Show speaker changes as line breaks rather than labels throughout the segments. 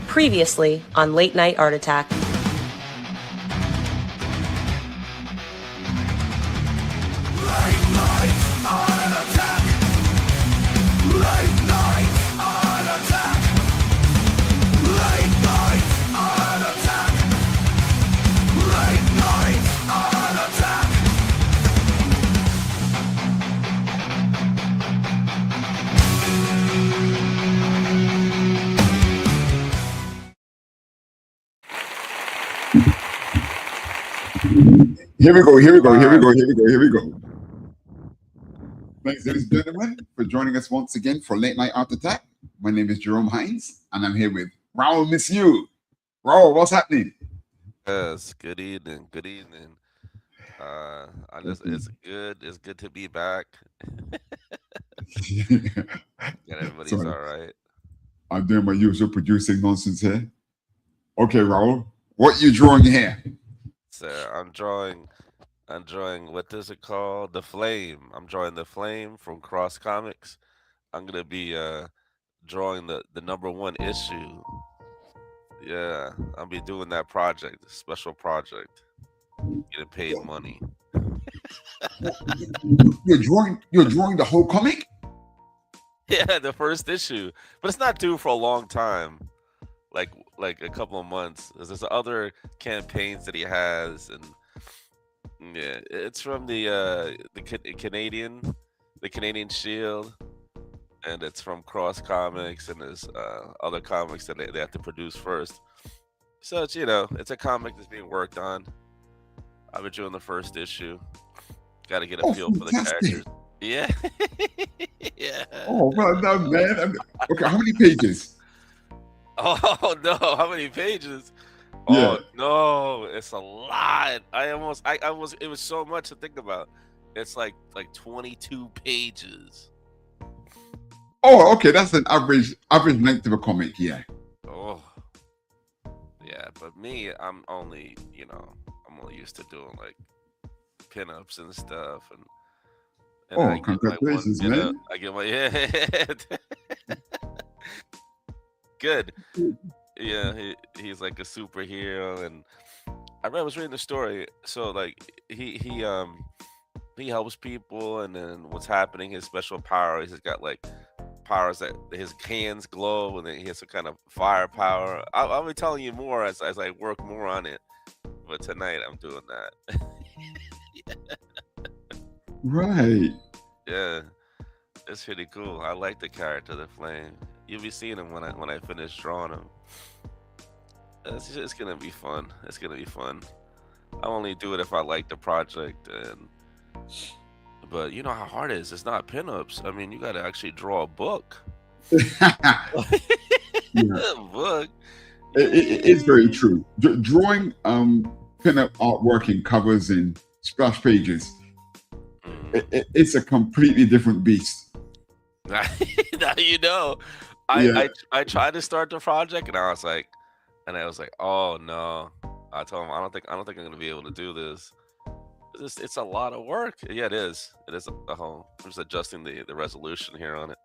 Previously on Late Night Art Attack.
Here we go. Thanks, ladies and gentlemen, for joining us once again for Late Night Art Attack. My name is Jerome Hinds, and I'm here with Raul Misue. Raul, what's happening?
Yes, good evening. It's good to be back. Yeah, everybody's
Sorry,
all right.
I'm doing my usual producing nonsense here. Okay, Raul, what you drawing here?
So I'm drawing what is it called? The Flame. I'm drawing the Flame from Cross Comics. I'm gonna be drawing the number one issue. Yeah, I'll be doing that project, special project. Getting paid money.
You're drawing the whole comic?
Yeah, the first issue. But it's not due for a long time. Like a couple of months. There's other campaigns that he has, and yeah, it's from the Canadian Shield, and it's from Cross Comics, and there's other comics that they have to produce first. So it's a comic that's being worked on. I've been doing the first issue. Got to get a feel for the characters. Yeah, yeah.
Oh, well done, man. Okay, how many pages?
Oh no, how many pages?
Yeah.
Oh no, it's a lot. I was it was so much to think about. It's like 22 pages.
Oh, okay, that's an average length of a comic, yeah.
Oh. Yeah, but me, I'm only used to doing like pinups and stuff, and
Oh,
I get my
congratulations, man.
I get my good. Yeah, he's like a superhero, and I was reading the story. So like he helps people, and then what's happening? His special power is he's got like powers that his hands glow, and then he has some kind of firepower. I'll be telling you more as I work more on it. But tonight I'm doing that.
Right.
Yeah, it's pretty cool. I like the character, the Flame. You'll be seeing him when I finish drawing him. It's gonna be fun. It's gonna be fun. I only do it if I like the project, but you know how hard it is. It's not pinups. I mean, you got to actually draw a book.
Yeah.
A book.
It's very true. Drawing pinup artwork in covers and splash pages, it's a completely different beast.
Now you know.
Yeah.
I tried to start the project, and I was like, oh no. I told him I don't think I'm gonna be able to do this. It's a lot of work. Yeah, it is. It is a whole. I'm just adjusting the resolution here on it.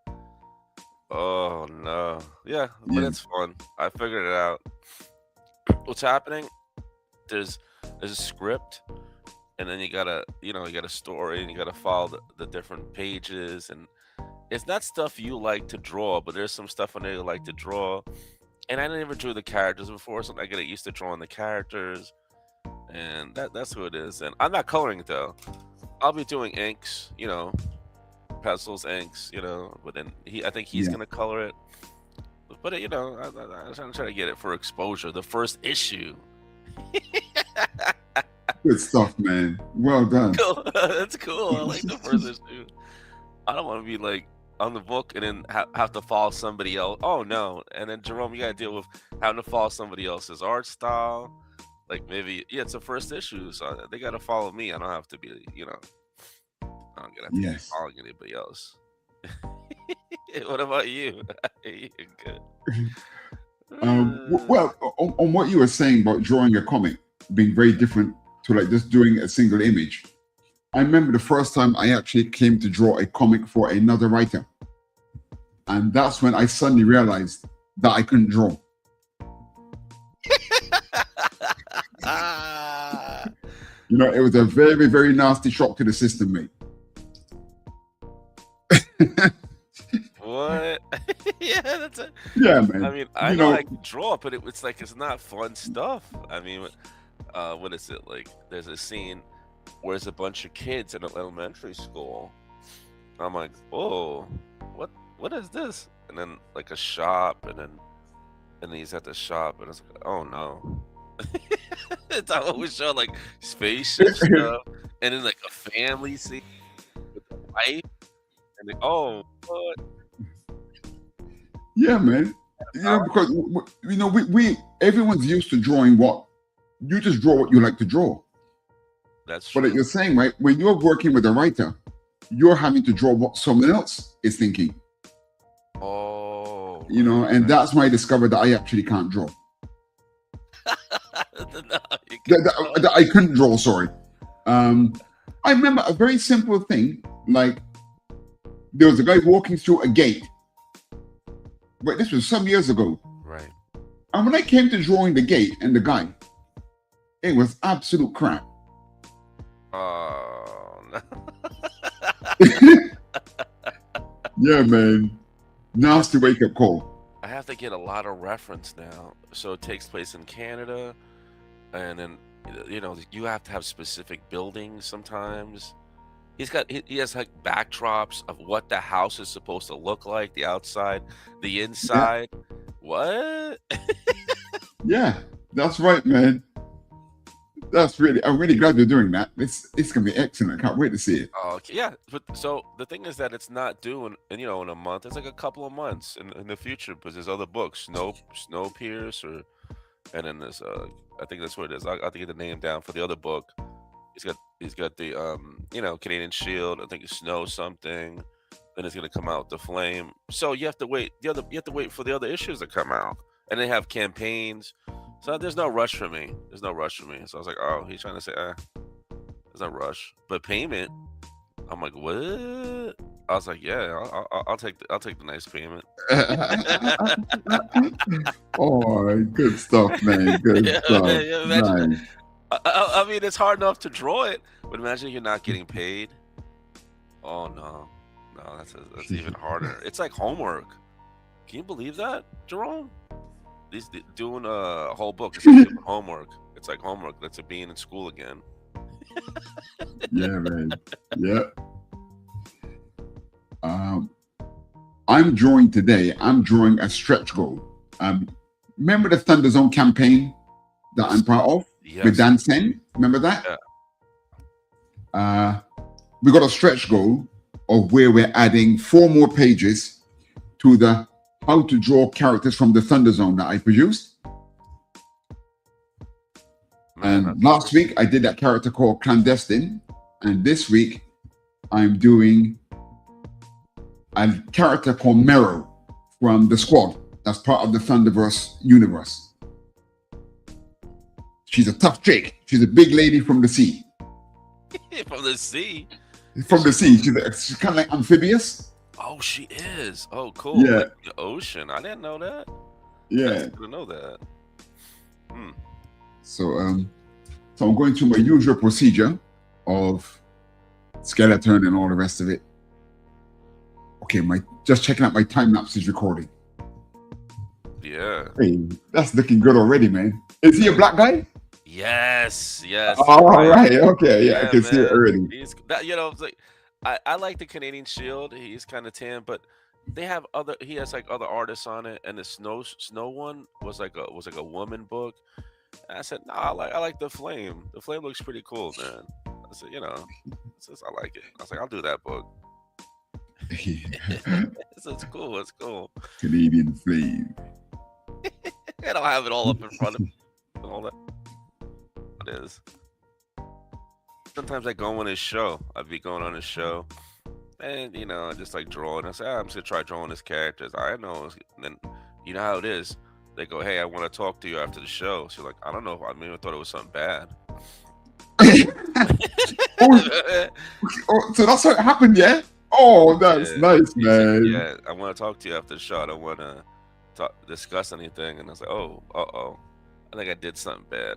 Oh no. Yeah, but
Yeah.
it's fun. I figured it out. What's happening? There's a script, and then you got a story, and you gotta follow the different pages, and it's not stuff you like to draw, but there's some stuff on there you like to draw. And I never drew the characters before, so I get used to drawing the characters, and that's who it is. And I'm not coloring it though. I'll be doing inks, pencils, inks, But then I think he's gonna color it. But I'm trying to get it for exposure. The first issue.
Good stuff, man. Well done.
Cool. That's cool. I like the first issue. I don't want to be like on the book and then have to follow somebody else. Oh no! And then Jerome, you gotta deal with having to follow somebody else's art style. Like maybe it's a first issue, so they gotta follow me. I don't have to be, I don't gotta be following anybody else. What about you? You're good.
Well, on what you were saying about drawing a comic being very different to like just doing a single image, I remember the first time I actually came to draw a comic for another writer. And that's when I suddenly realized that I couldn't draw. You know, it was a very, very nasty shock to the system, mate.
What? Yeah, that's it.
Yeah, man.
I mean, I
You
know
know,
I can draw, but it's like it's not fun stuff. I mean, what is it like? There's a scene where there's a bunch of kids in an elementary school. I'm like, oh, what is this? And then like a shop, and then he's at the shop, and it's like, oh no. It's always show like spaceship stuff, and then like a family scene with the wife, and like, oh, what?
yeah, man. You know, because you know, we everyone's used to drawing what you just draw what you like to draw.
That's
But
true.
like you're saying, right, when you're working with a writer, you're having to draw what someone else is thinking.
Oh,
You know, and that's why I discovered that I actually can't draw.
no, you can't
That I couldn't draw, sorry. I remember a very simple thing, like there was a guy walking through a gate. But this was some years ago.
right.
And when I came to drawing the gate and the guy, it was absolute crap.
Oh no.
Yeah, man. Nasty wake up call.
I have to get a lot of reference now. So it takes place in Canada, and then you know you have to have specific buildings sometimes. He has like backdrops of what the house is supposed to look like, the outside, the inside. What?
Yeah, that's right, man. I'm really glad you're doing that. It's gonna be excellent. I can't wait to see it.
Oh, okay, yeah. But so the thing is that it's not due in a month. It's like a couple of months in the future, because there's other books, Snowpiercer, and then there's I think that's what it is. I'll have to get the name down for the other book. He's got the Canadian Shield. I think it's Snow something. Then it's gonna come out the Flame. So you have to wait. You have to wait for the other issues to come out, and they have campaigns. So there's no rush for me. There's no rush for me. So I was like, oh, he's trying to say, there's no rush. But payment, I'm like, what? I was like, yeah, I'll take the nice payment.
Oh, good stuff, man. Good
Yeah,
stuff.
yeah, imagine
Nice.
I mean, it's hard enough to draw it, but imagine you're not getting paid. Oh no, that's even harder. It's like homework. Can you believe that, Jerome? Doing a whole book is like doing homework. It's like homework. That's like being in school again.
Yeah, man. Yeah. I'm drawing today. I'm drawing a stretch goal. Remember the Thunder Zone campaign that I'm part of
Yes.
with Dan Sen? Remember that?
Yeah.
We got a stretch goal of where we're adding 4 more pages to the how to draw characters from the Thunder Zone that I produced.
Man,
And last week I did that character called Clandestine, and this week I'm doing a character called Mero from the Squad. That's part of the Thunderverse universe. She's a tough chick. She's a big lady from the sea.
from the sea.
From the sea. She's kind of like amphibious.
Oh, she is. Oh, cool.
Yeah.
Like the ocean. I didn't know that.
Yeah.
I didn't know that.
So I'm going through my usual procedure of skeleton and all the rest of it. Okay, just checking out my time lapse is recording.
Yeah.
Hey, that's looking good already, man. Is he a black guy?
Yes.
All right. Okay. Yeah, I can see it
man.
already.
It's like I like the Canadian Shield. He's kind of tan, but they have he has like other artists on it, and the snow one was like a woman book. And I said, no, I like the Flame. The Flame looks pretty cool, man. I said, I like it. I was like, I'll do that book. It's cool. It's cool.
Canadian Flame.
I don't have it all up in front of me. All that it is. Sometimes I go on his show. I'd be going on his show, and I just like drawing. I say, I'm just gonna try drawing his characters. I know. And then you know how it is. They go, hey, I want to talk to you after the show. So like, I don't know. I thought it was something bad.
So that's how it happened, yeah? Oh, that's nice, man.
Yeah, I want to talk to you after the show. I don't want to discuss anything. And I was like, oh, I think I did something bad.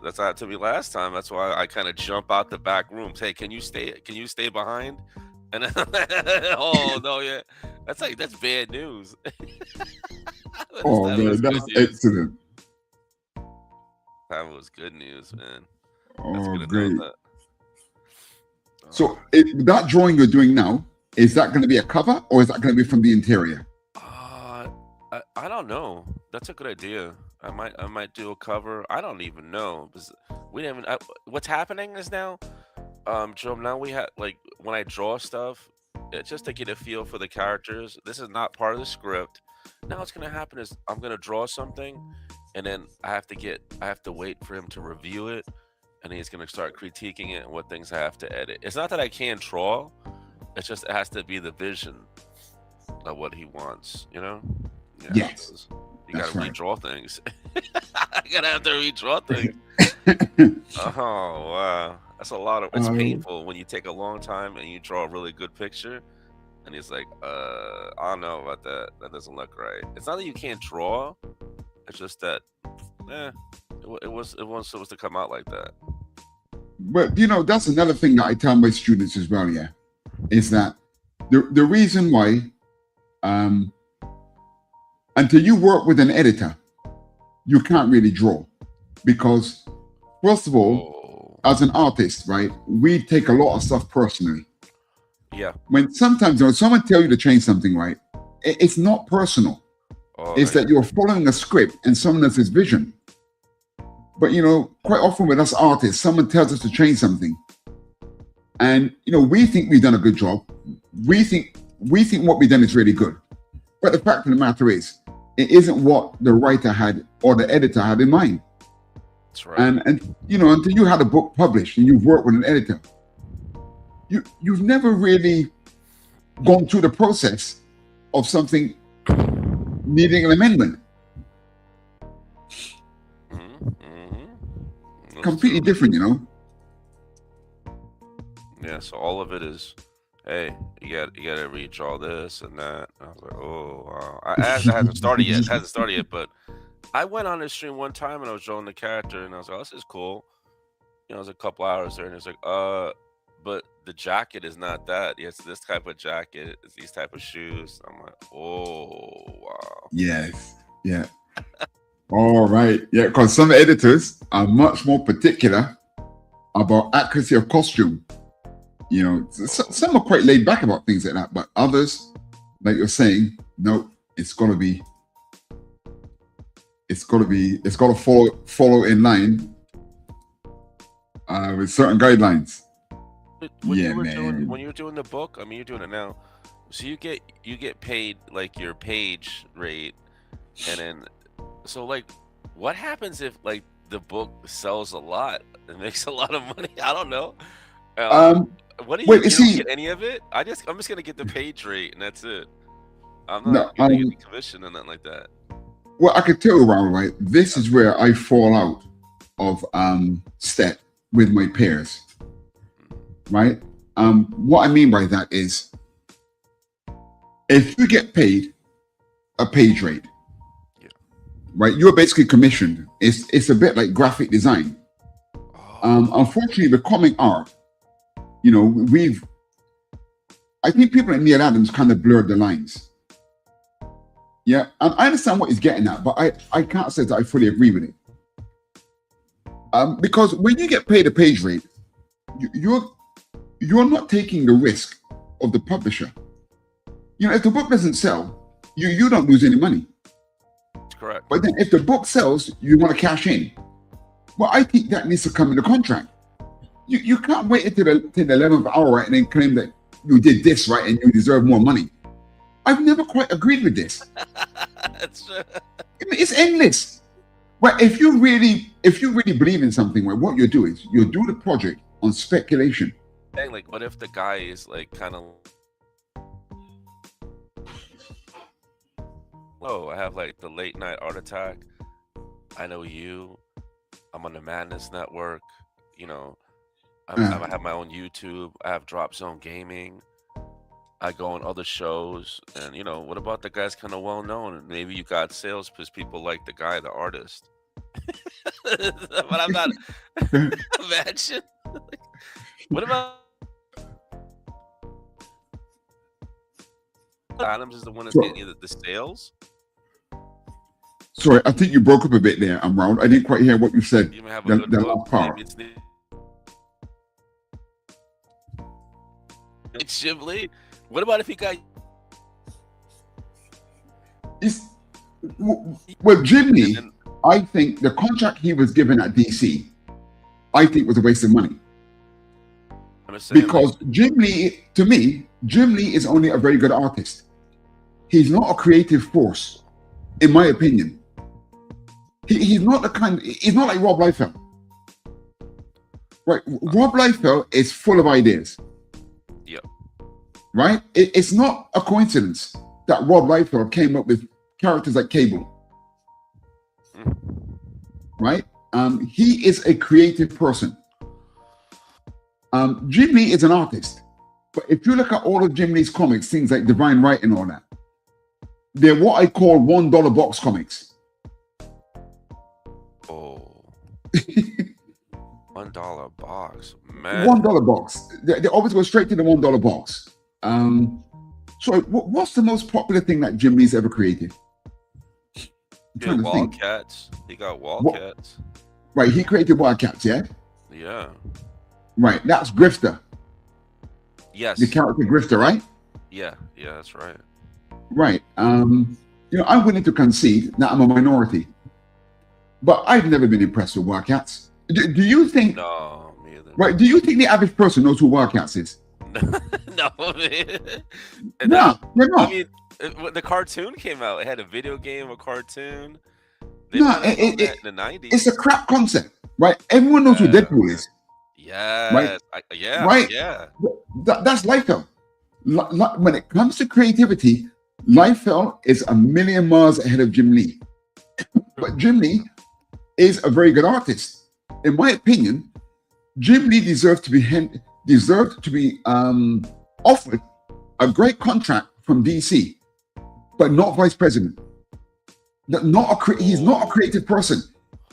That's what happened to me last time. That's why I kind of jump out the back rooms. Hey, can you stay? Can you stay behind? And then, oh no, yeah, that's bad news. This
Oh
time it was
man,
good
that's
news.
excellent.
Time it was good news, man. That's
Oh,
good to know
great.
that.
So that drawing you're doing now, is that going to be a cover or is that going to be from the interior?
I don't know. That's a good idea. I might do a cover. I don't even know because we didn't even. What's happening is now, Jerome. Now we have like when I draw stuff, it's just to get a feel for the characters. This is not part of the script. Now what's gonna happen is I'm gonna draw something, and then I have to wait for him to review it, and he's gonna start critiquing it and what things I have to edit. It's not that I can't draw. It's just it has to be the vision of what he wants. You know. Yeah,
Yes,
you gotta
that's right.
redraw things. I gotta have to redraw things. Oh wow, that's a lot of. It's painful when you take a long time and you draw a really good picture, and he's like, I don't know about that. That doesn't look right. It's not that you can't draw. It's just that, it was supposed to come out like that.
But that's another thing that I tell my students as well. Yeah, is that the reason why, until you work with an editor, you can't really draw, because first of all, as an artist, right, we take a lot of stuff personally.
Yeah.
When sometimes when someone tells you to change something, right, it's not personal. It's that you're following a script and someone else's vision. But quite often with us artists, someone tells us to change something, and we think we've done a good job. We think what we've done is really good. But the fact of the matter is, it isn't what the writer had or the editor had in mind.
That's right.
And until you had a book published and you've worked with an editor, you've never really gone through the process of something needing an amendment. Completely different,
Yeah, so all of it is, hey, you gotta redraw this and that. I was like, oh wow. It hasn't started yet. But I went on this stream one time and I was drawing the character and I was like, oh, this is cool. It was a couple hours there and it's like, but the jacket is not that. It's this type of jacket, it's these type of shoes. I'm like, oh wow.
Yes. Yeah. All right. Yeah, because some editors are much more particular about accuracy of costume. Some are quite laid back about things like that, but others, like you're saying, no, it's got to follow in line with certain guidelines.
When you were doing the book, I mean, you're doing it now, so you get paid like your page rate, and then so like, what happens if like the book sells a lot and makes a lot of money? I don't know. What do you don't get any of it? I'm just gonna get the page rate and that's it. I'm not getting any commission or nothing like that.
Well, I could tell you, Raul, right? This is where I fall out of step with my peers. Right? What I mean by that is, if you get paid a page rate, right, you're basically commissioned. It's a bit like graphic design. Unfortunately, the comic art, I think people like Neil Adams kind of blurred the lines. Yeah, and I understand what he's getting at, but I can't say that I fully agree with it. Because when you get paid a page rate, you're not taking the risk of the publisher. If the book doesn't sell, you don't lose any money.
That's correct.
But then if the book sells, you want to cash in. Well, I think that needs to come in the contract. You can't wait until the 11th hour, right, and then claim that you did this right and you deserve more money. I've never quite agreed with this.
That's true.
It's endless. Well, if you really believe in something, well, what you do is you do the project on speculation.
Dang, like, what if the guy is like kind of, oh, I have like the late night art attack. I know you. I'm on the Madness Network. I have my own YouTube. I have Drop Zone Gaming. I go on other shows, and what about the guy's kind of well known? Maybe you got sales because people like the guy, the artist. But I'm not. Imagine. What about Adams is the one that's
So,
getting you the sales?
sorry, I think you broke up a bit there. I'm round. I didn't quite hear what you said.
You may have a
The,
good
the
book.
last part.
Maybe it's Jim Lee. What about if he got
It's, well, Jim Lee,
and
I think the contract he was given at DC, I think was a waste of money.
I'm just saying,
Because Jim Lee, to me, Jim Lee is only a very good artist. He's not a creative force, in my opinion. He's not the kind. He's not like Rob Liefeld, right? Rob Liefeld is full of ideas.
Yep.
Right? It's not a coincidence that Rob Liefeld came up with characters like Cable. Right? He is a creative person. Jim Lee is an artist, but if you look at all of Jim Lee's comics, things like Divine Right and all that, they're what I call $1 box comics.
Oh, $1 box, man.
$1 box. They always go straight to the $1 box. So what's the most popular thing that Jim Lee's ever created?
Yeah, Wildcats. He got Wildcats.
Right, he created Wildcats, yeah?
Yeah.
Right, that's Grifter.
Yes.
The character Grifter, right?
Yeah, that's right.
Right. I'm willing to concede that I'm a minority, but I've never been impressed with Wildcats. Do you think?
No, me either.
Right. Do you think the average person knows who Wildcats is?
No, man.
No, they're not.
I mean, when the cartoon came out, it had a video game, a cartoon. They
No,
might have known that in the 90s.
It's a crap concept, right? Everyone knows who Deadpool is.
Yeah.
Right?
Right.
That's Liefeld. When it comes to creativity, Liefeld is a million miles ahead of Jim Lee. But Jim Lee is a very good artist. In my opinion, Jim Lee deserved to be offered a great contract from DC, but not vice president. He's not a creative person.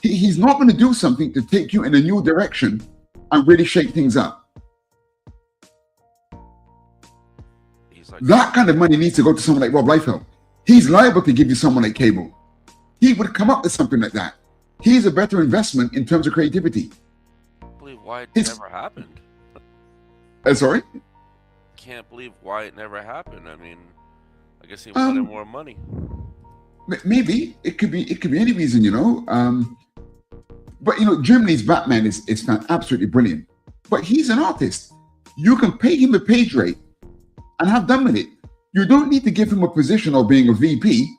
He's not going to do something to take you in a new direction and really shake things up. That kind of money needs to go to someone like Rob Liefeld. He's liable to give you someone like Cable. He would come up with something like that. He's a better investment in terms of creativity.
Can't believe why it never happened.
Sorry?
Can't believe why it never happened. I mean, I guess he wanted more money.
Maybe it could be any reason, But Jim Lee's Batman is absolutely brilliant. But he's an artist. You can pay him a page rate and have done with it. You don't need to give him a position of being a VP.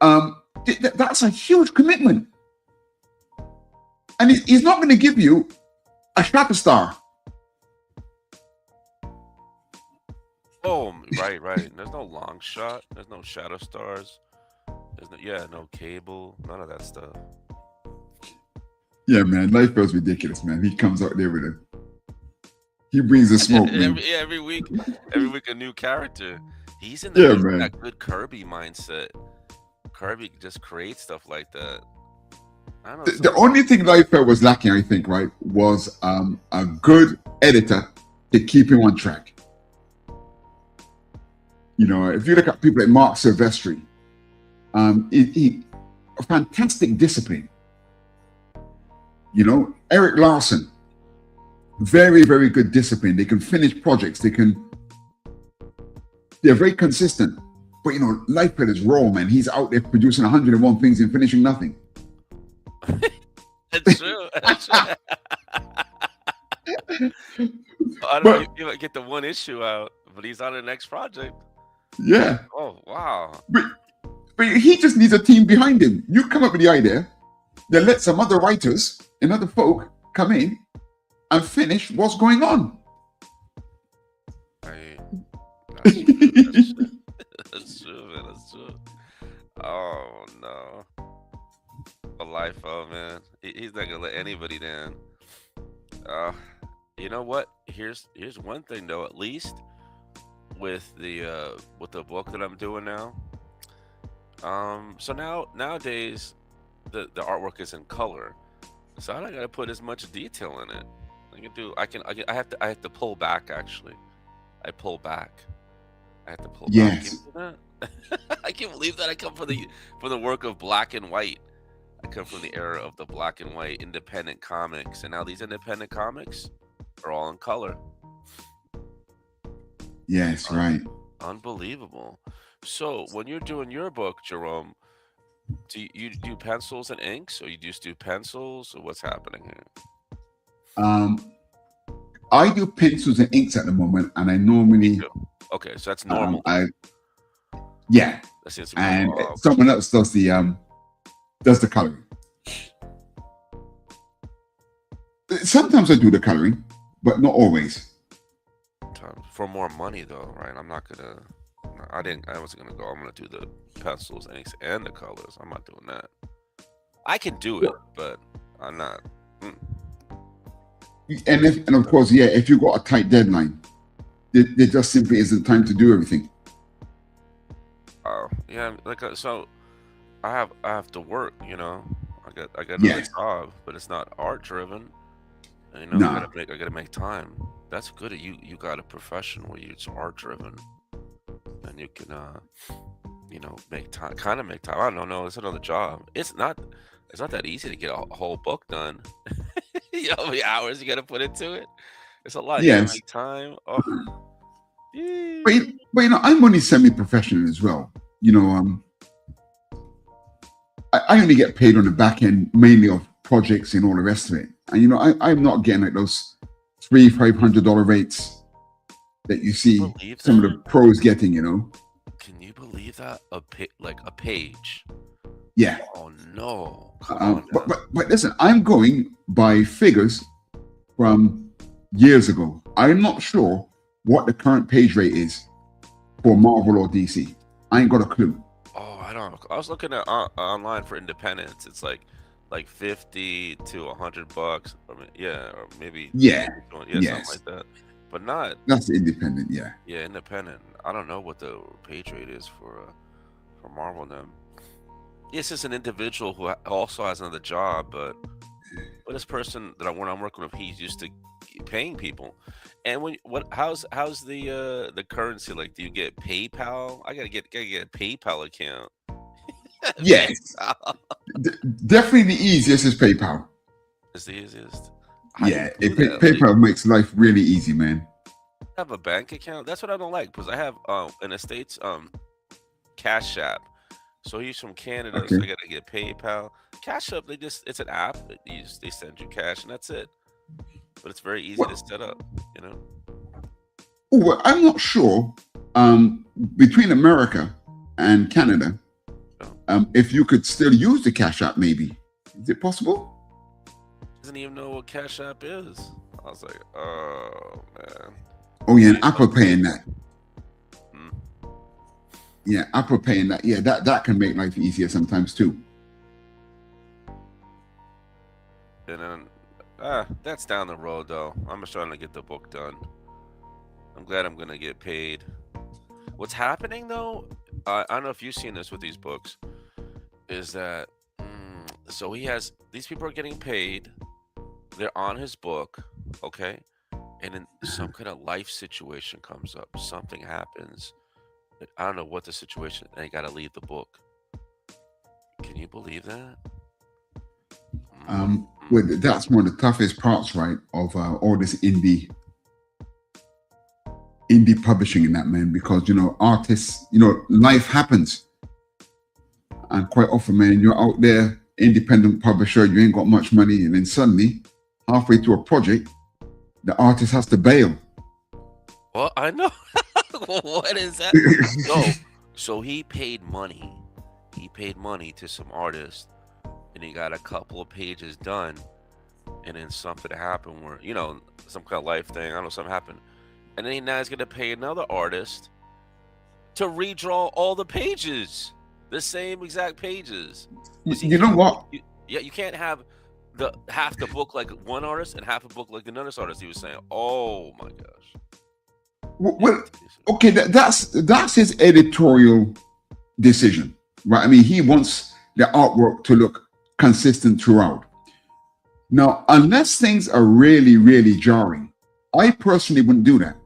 That's a huge commitment. And he's not going to give you a Shatterstar.
Oh, right. There's no long shot. There's no Shadow Stars. There's no Cable. None of that stuff.
Yeah, man. Liefeld's ridiculous, man. He comes out there with it. He brings the smoke, man.
Every week a new character. He's in that good Kirby mindset. Kirby just creates stuff like that. I don't know.
The only thing Liefeld was lacking, I think, right, was a good editor to keep him on track. If you look at people like Mark Silvestri, he a fantastic discipline. Eric Larson, very, very good discipline. They can finish projects. They're very consistent. But Liefeld is raw, man. He's out there producing 101 things and finishing nothing.
That's true. I don't know if you get the one issue out, but he's on the next project.
Yeah.
Oh, wow.
But he just needs a team behind him. You come up with the idea, then let some other writers and other folk come in and finish what's going on.
That's true, man. That's true. Oh, no. A Liefeld, man. He's not going to let anybody down. You know what? Here's one thing, though, at least. With the book that I'm doing now. So nowadays, the artwork is in color, so I don't gotta put as much detail in it. I have to pull back actually. I pull back. I have to pull back. Can you
Yes.
believe that? I can't believe that I come from the work of black and white. I come from the era of the black and white independent comics, and now these independent comics are all in color.
Yes, right.
Unbelievable. So when you're doing your book, Jerome, do you do pencils and inks, or you just do pencils, or what's happening here?
I do pencils and inks at the moment, and I normally
Okay, so that's normal.
Yeah,
That seems to be
and
okay.
someone else does the coloring. Sometimes I do the coloring, but not always.
For more money, though, right? I'm not gonna. I wasn't gonna go. I'm gonna do the pencils, inks, and the colors. I'm not doing that. I can do it, but I'm not.
And of course, yeah, if you've got a tight deadline, there just simply isn't time to do everything.
Oh, yeah, so I have to work, you know. I got another job, but it's not art driven. And, you know, I gotta make time. That's good. You got a profession where it's art driven, and you can you know, make time. Kind of make time. I don't know. It's another job. It's not that easy to get a whole book done. You know how many hours you got to put into it? It's a lot. You gotta make time. Oh.
But you know, I'm only semi-professional as well. You know, I only get paid on the back end mainly of projects and all the rest of it. And you know, I'm not getting like those $300-$500 rates that you see some of the pros getting. You know.
Can you believe that? Like a page.
Yeah.
Oh no.
But listen, I'm going by figures from years ago. I'm not sure what the current page rate is for Marvel or DC. I ain't got a clue.
Oh, I don't know. I was looking at online for independents. It's like $50 to $100. Or maybe something like that. But not.
That's independent, yeah.
Yeah, independent. I don't know what the page rate is for Marvel now. Yes, it's an individual who also has another job, but this person that when I'm working with, he's used to paying people. And how's the currency like? Do you get PayPal? I gotta get a PayPal account.
Yes, definitely the easiest is PayPal.
It's the easiest.
PayPal makes life really easy, man.
I have a bank account. That's what I don't like because I have in the States Cash App. So he's from Canada, so I gotta get PayPal. Cash App, it's an app that they send you cash and that's it. But it's very easy to set up, you know.
Well, I'm not sure between America and Canada if you could still use the Cash App. Maybe is it possible?
Doesn't even know what Cash App is. I was like, oh man.
Oh yeah, and Apple paying that. Yeah, Apple paying that. Yeah, that can make life easier sometimes too.
And then that's down the road though. I'm just trying to get the book done. I'm glad I'm gonna get paid. What's happening though, I don't know if you've seen this with these books, is that so these people are getting paid, they're on his book, okay, and then some kind of life situation comes up, something happens, I don't know what the situation, and they gotta leave the book. Can you believe that?
Well, that's one of the toughest parts, right, of all this indie publishing in that, man, because you know, artists, you know, life happens, and quite often, man, you're out there, independent publisher, you ain't got much money, and then suddenly, halfway through a project, the artist has to bail.
Well, I know. What is that? So he paid money. He paid money to some artist, and he got a couple of pages done, and then something happened where, you know, some kind of life thing. I don't know, something happened, and then now he's gonna pay another artist to redraw all the pages, the same exact pages.
You know what?
You can't have half the book like one artist and half a book like another artist. He was saying, "Oh my gosh."
Well, okay, that's his editorial decision, right? I mean, he wants the artwork to look consistent throughout. Now, unless things are really, really jarring, I personally wouldn't do that.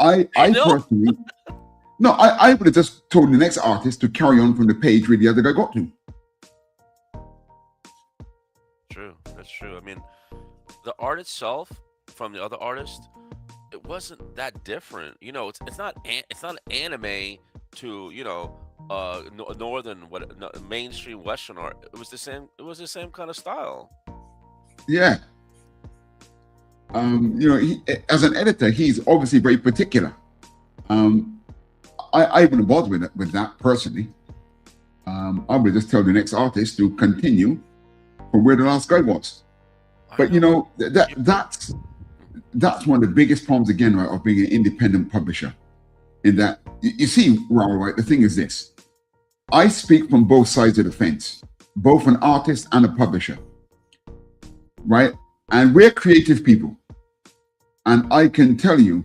I personally, no, I would have just told the next artist to carry on from the page where the other guy got to.
True, that's true. I mean, the art itself from the other artist, it wasn't that different. You know, it's not anime to, you know, northern mainstream Western art. It was the same kind of style.
Yeah. You know, as an editor, he's obviously very particular. I wouldn't bother with that personally. I would just tell the next artist to continue from where the last guy was. But you know, that's one of the biggest problems again, right, of being an independent publisher. In that, you see, Raul, right? The thing is this: I speak from both sides of the fence, both an artist and a publisher, right? And we're creative people, and I can tell you,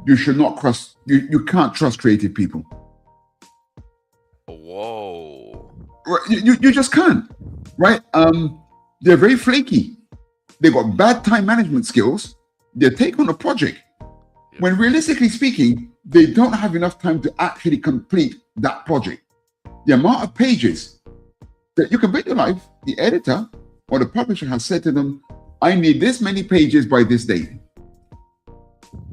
you should not trust. You can't trust creative people.
Whoa!
You just can't, right? They're very flaky. They've got bad time management skills. They take on a project when realistically speaking, they don't have enough time to actually complete that project. The amount of pages that you can bet your life the editor or the publisher has said to them, I need this many pages by this date.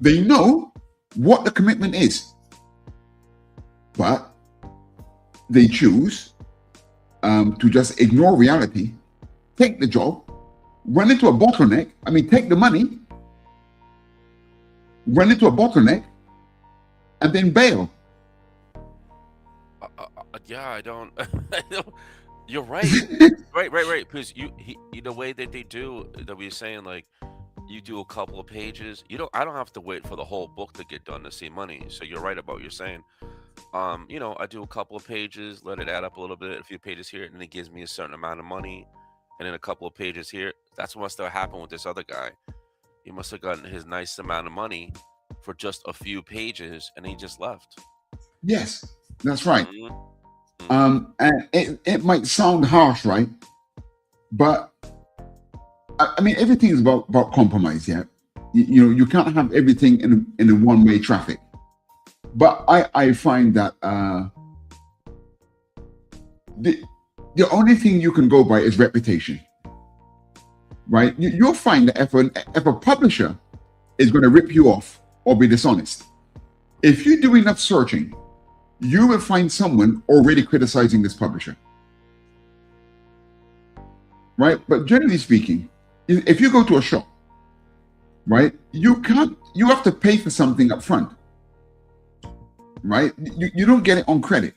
They know what the commitment is, but they choose to just ignore reality, take the job, run into a bottleneck. I mean, take the money, run into a bottleneck, and then bail.
Yeah, I don't. You're right. right. Because the way that they do that, we're saying like, you do a couple of pages. I don't have to wait for the whole book to get done to see money. So you're right about what you're saying. You know, I do a couple of pages, let it add up a little bit, a few pages here, and then it gives me a certain amount of money, and then a couple of pages here. That's what must have happened with this other guy. He must have gotten his nice amount of money for just a few pages, and he just left.
Yes, that's right. And it might sound harsh, right? But I mean, everything is about compromise. Yeah, you know, you can't have everything in a one-way traffic. But I find that the only thing you can go by is reputation, right? You'll find that if a publisher is going to rip you off or be dishonest, if you do enough searching, you will find someone already criticizing this publisher, right? But generally speaking, if you go to a shop, right, you have to pay for something up front, right? You don't get it on credit.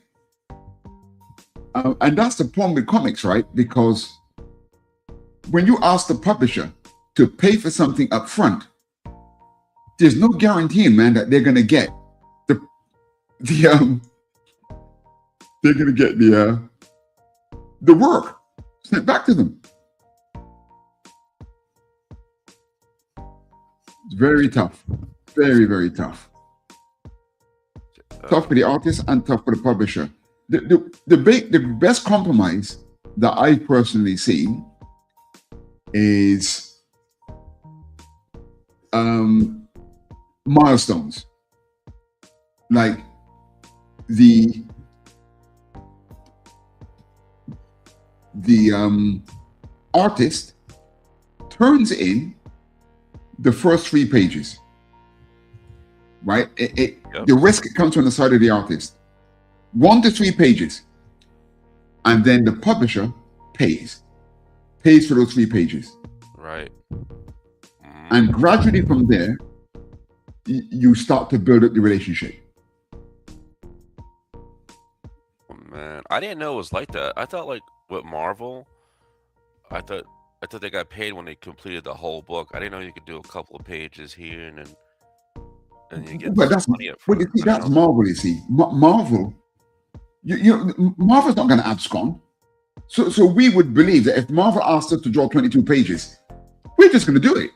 And that's the problem with comics, right? Because when you ask the publisher to pay for something up front, there's no guarantee, man, that they're going to get the work sent back to them. It's very tough. Very, very tough. Tough for the artist and tough for the publisher. The best compromise that I personally see is milestones. Like the artist turns in the first 3 pages, right? The risk comes from the side of the artist. 1 to 3 pages, and then the publisher pays for those 3 pages,
right?
And gradually from there, you start to build up the relationship.
Oh, man, I didn't know it was like that. I thought, like, with Marvel, I thought they got paid when they completed the whole book. I didn't know you could do a couple of pages here and then you get money up front.
But that's Marvel. You see, Marvel. Marvel's not going to abscond. So we would believe that if Marvel asked us to draw 22 pages, we're just going to do it.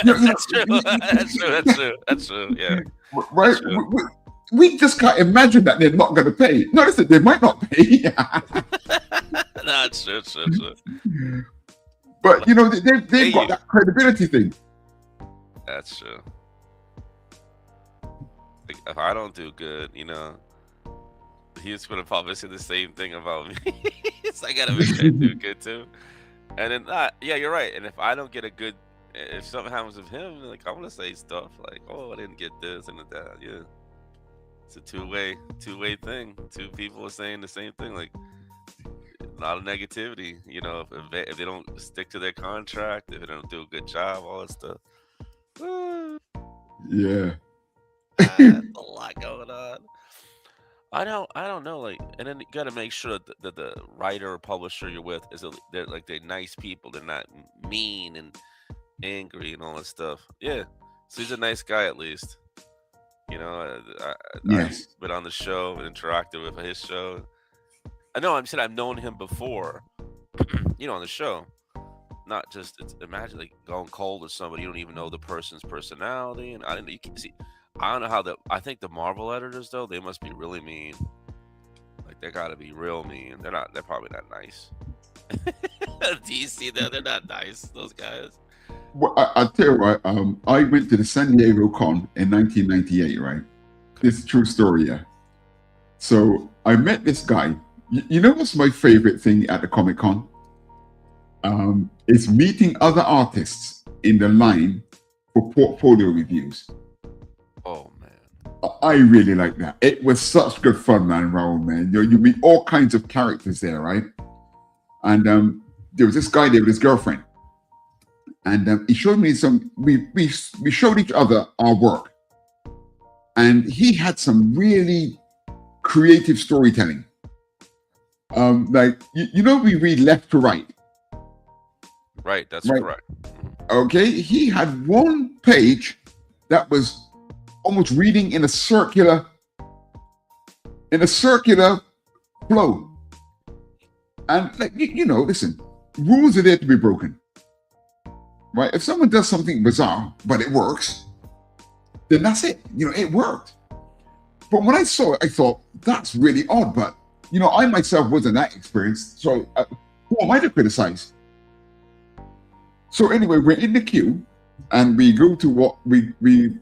That's true. Yeah.
Right. We just can't imagine that they're not going to pay. No, listen, they might not pay.
Sure.
But you know, they've got
You.
that credibility thing.
That's true. Like, if I don't do good, you know, he's gonna probably say the same thing about me. So I gotta make sure I do good too. And then, yeah, you're right. And if I don't get a good, if something happens with him, like I'm gonna say stuff like, "Oh, I didn't get this and that." Yeah, it's a two-way thing. Two people are saying the same thing. Like, a lot of negativity. You know, if they don't stick to their contract, if they don't do a good job, all that stuff.
Yeah.
That's a lot going on. I don't know. Like, and then you got to make sure that the writer or publisher you're with they're nice people. They're not mean and angry and all that stuff. Yeah, so he's a nice guy at least. You know, I've
Yes.
been on the show and interacted with his show. I know. I'm saying I've known him before. You know, on the show. Not just imagine like going cold with somebody you don't even know the person's personality, and I didn't. You can see. I don't know how I think the Marvel editors though they must be really mean. Like they got to be real mean. They're not. They're probably not nice. Do you see that? They're not nice. Those guys.
Well, I'll tell you what. I went to the San Diego Con in 1998. Right. This is a true story. Yeah. So I met this guy. You know what's my favorite thing at the Comic Con? Is meeting other artists in the line for portfolio reviews.
Oh man.
I really like that. It was such good fun, man, Raul, man. You meet all kinds of characters there, right? And there was this guy there with his girlfriend. And he showed me we showed each other our work. And he had some really creative storytelling. Like, you know, we read left to right.
Right, that's
Right.
correct.
Okay, he had one page that was almost reading in a circular flow. And like you know, listen, rules are there to be broken. Right? If someone does something bizarre, but it works, then that's it. You know, it worked. But when I saw it, I thought, that's really odd. But you know, I myself wasn't that experienced, so who am I to criticize? So anyway, we're in the queue, and we go to what the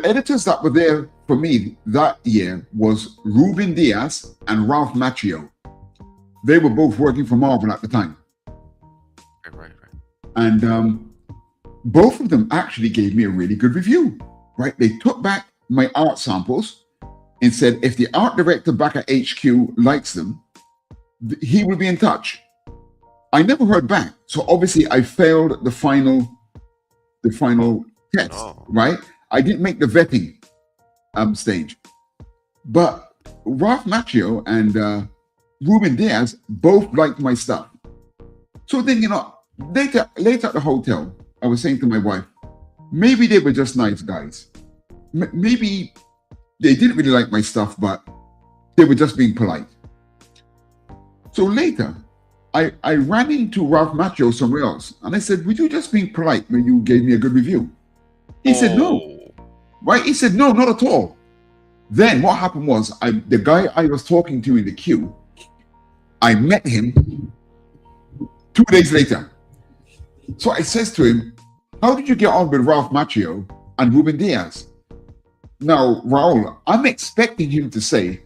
editors that were there for me that year was Ruben Diaz and Ralph Macchio. They were both working for Marvel at the time.
Right.
And both of them actually gave me a really good review, right? They took back my art samples and said, if the art director back at HQ likes them, he will be in touch. I never heard back. So obviously I failed the final test, right? I didn't make the vetting stage. But Ralph Macchio and Ruben Diaz both liked my stuff. So then, you know, later at the hotel, I was saying to my wife, maybe they were just nice guys. Maybe they didn't really like my stuff, but they were just being polite. So later, I ran into Ralph Macchio somewhere else, and I said, "Were you just being polite when you gave me a good review?" He said, "No." Right? He said, "No, not at all." Then what happened was, the guy I was talking to in the queue, I met him 2 days later. So I says to him, "How did you get on with Ralph Macchio and Ruben Diaz?" Now, Raul, I'm expecting him to say,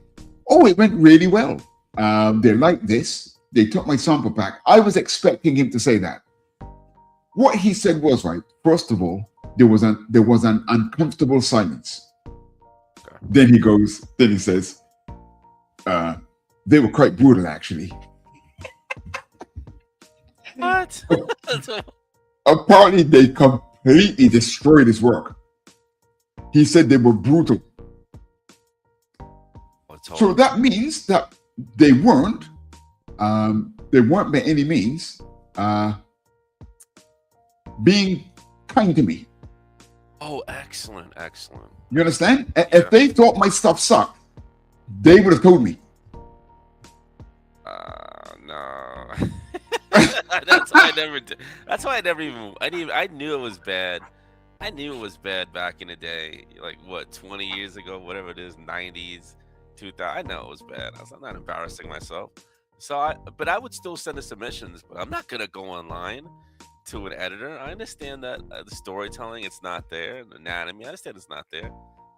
"Oh, it went really well. They liked this. They took my sample pack." I was expecting him to say that. What he said was, right, first of all, there was an uncomfortable silence. Then he says, they were quite brutal, actually.
What?
Apparently, they completely destroyed his work. He said they were brutal. So that means that they weren't by any means being kind to me.
Oh, excellent.
You understand? If they thought my stuff sucked, they would have told me.
No. That's why I never did. That's why I never even. I knew it was bad. I knew it was bad back in the day, like what, 20 years ago, whatever it is, 90s, 2000. I know it was bad. I'm not embarrassing myself. But I would still send the submissions, but I'm not gonna go online to an editor. I understand that the storytelling, it's not there, the anatomy, I understand it's not there.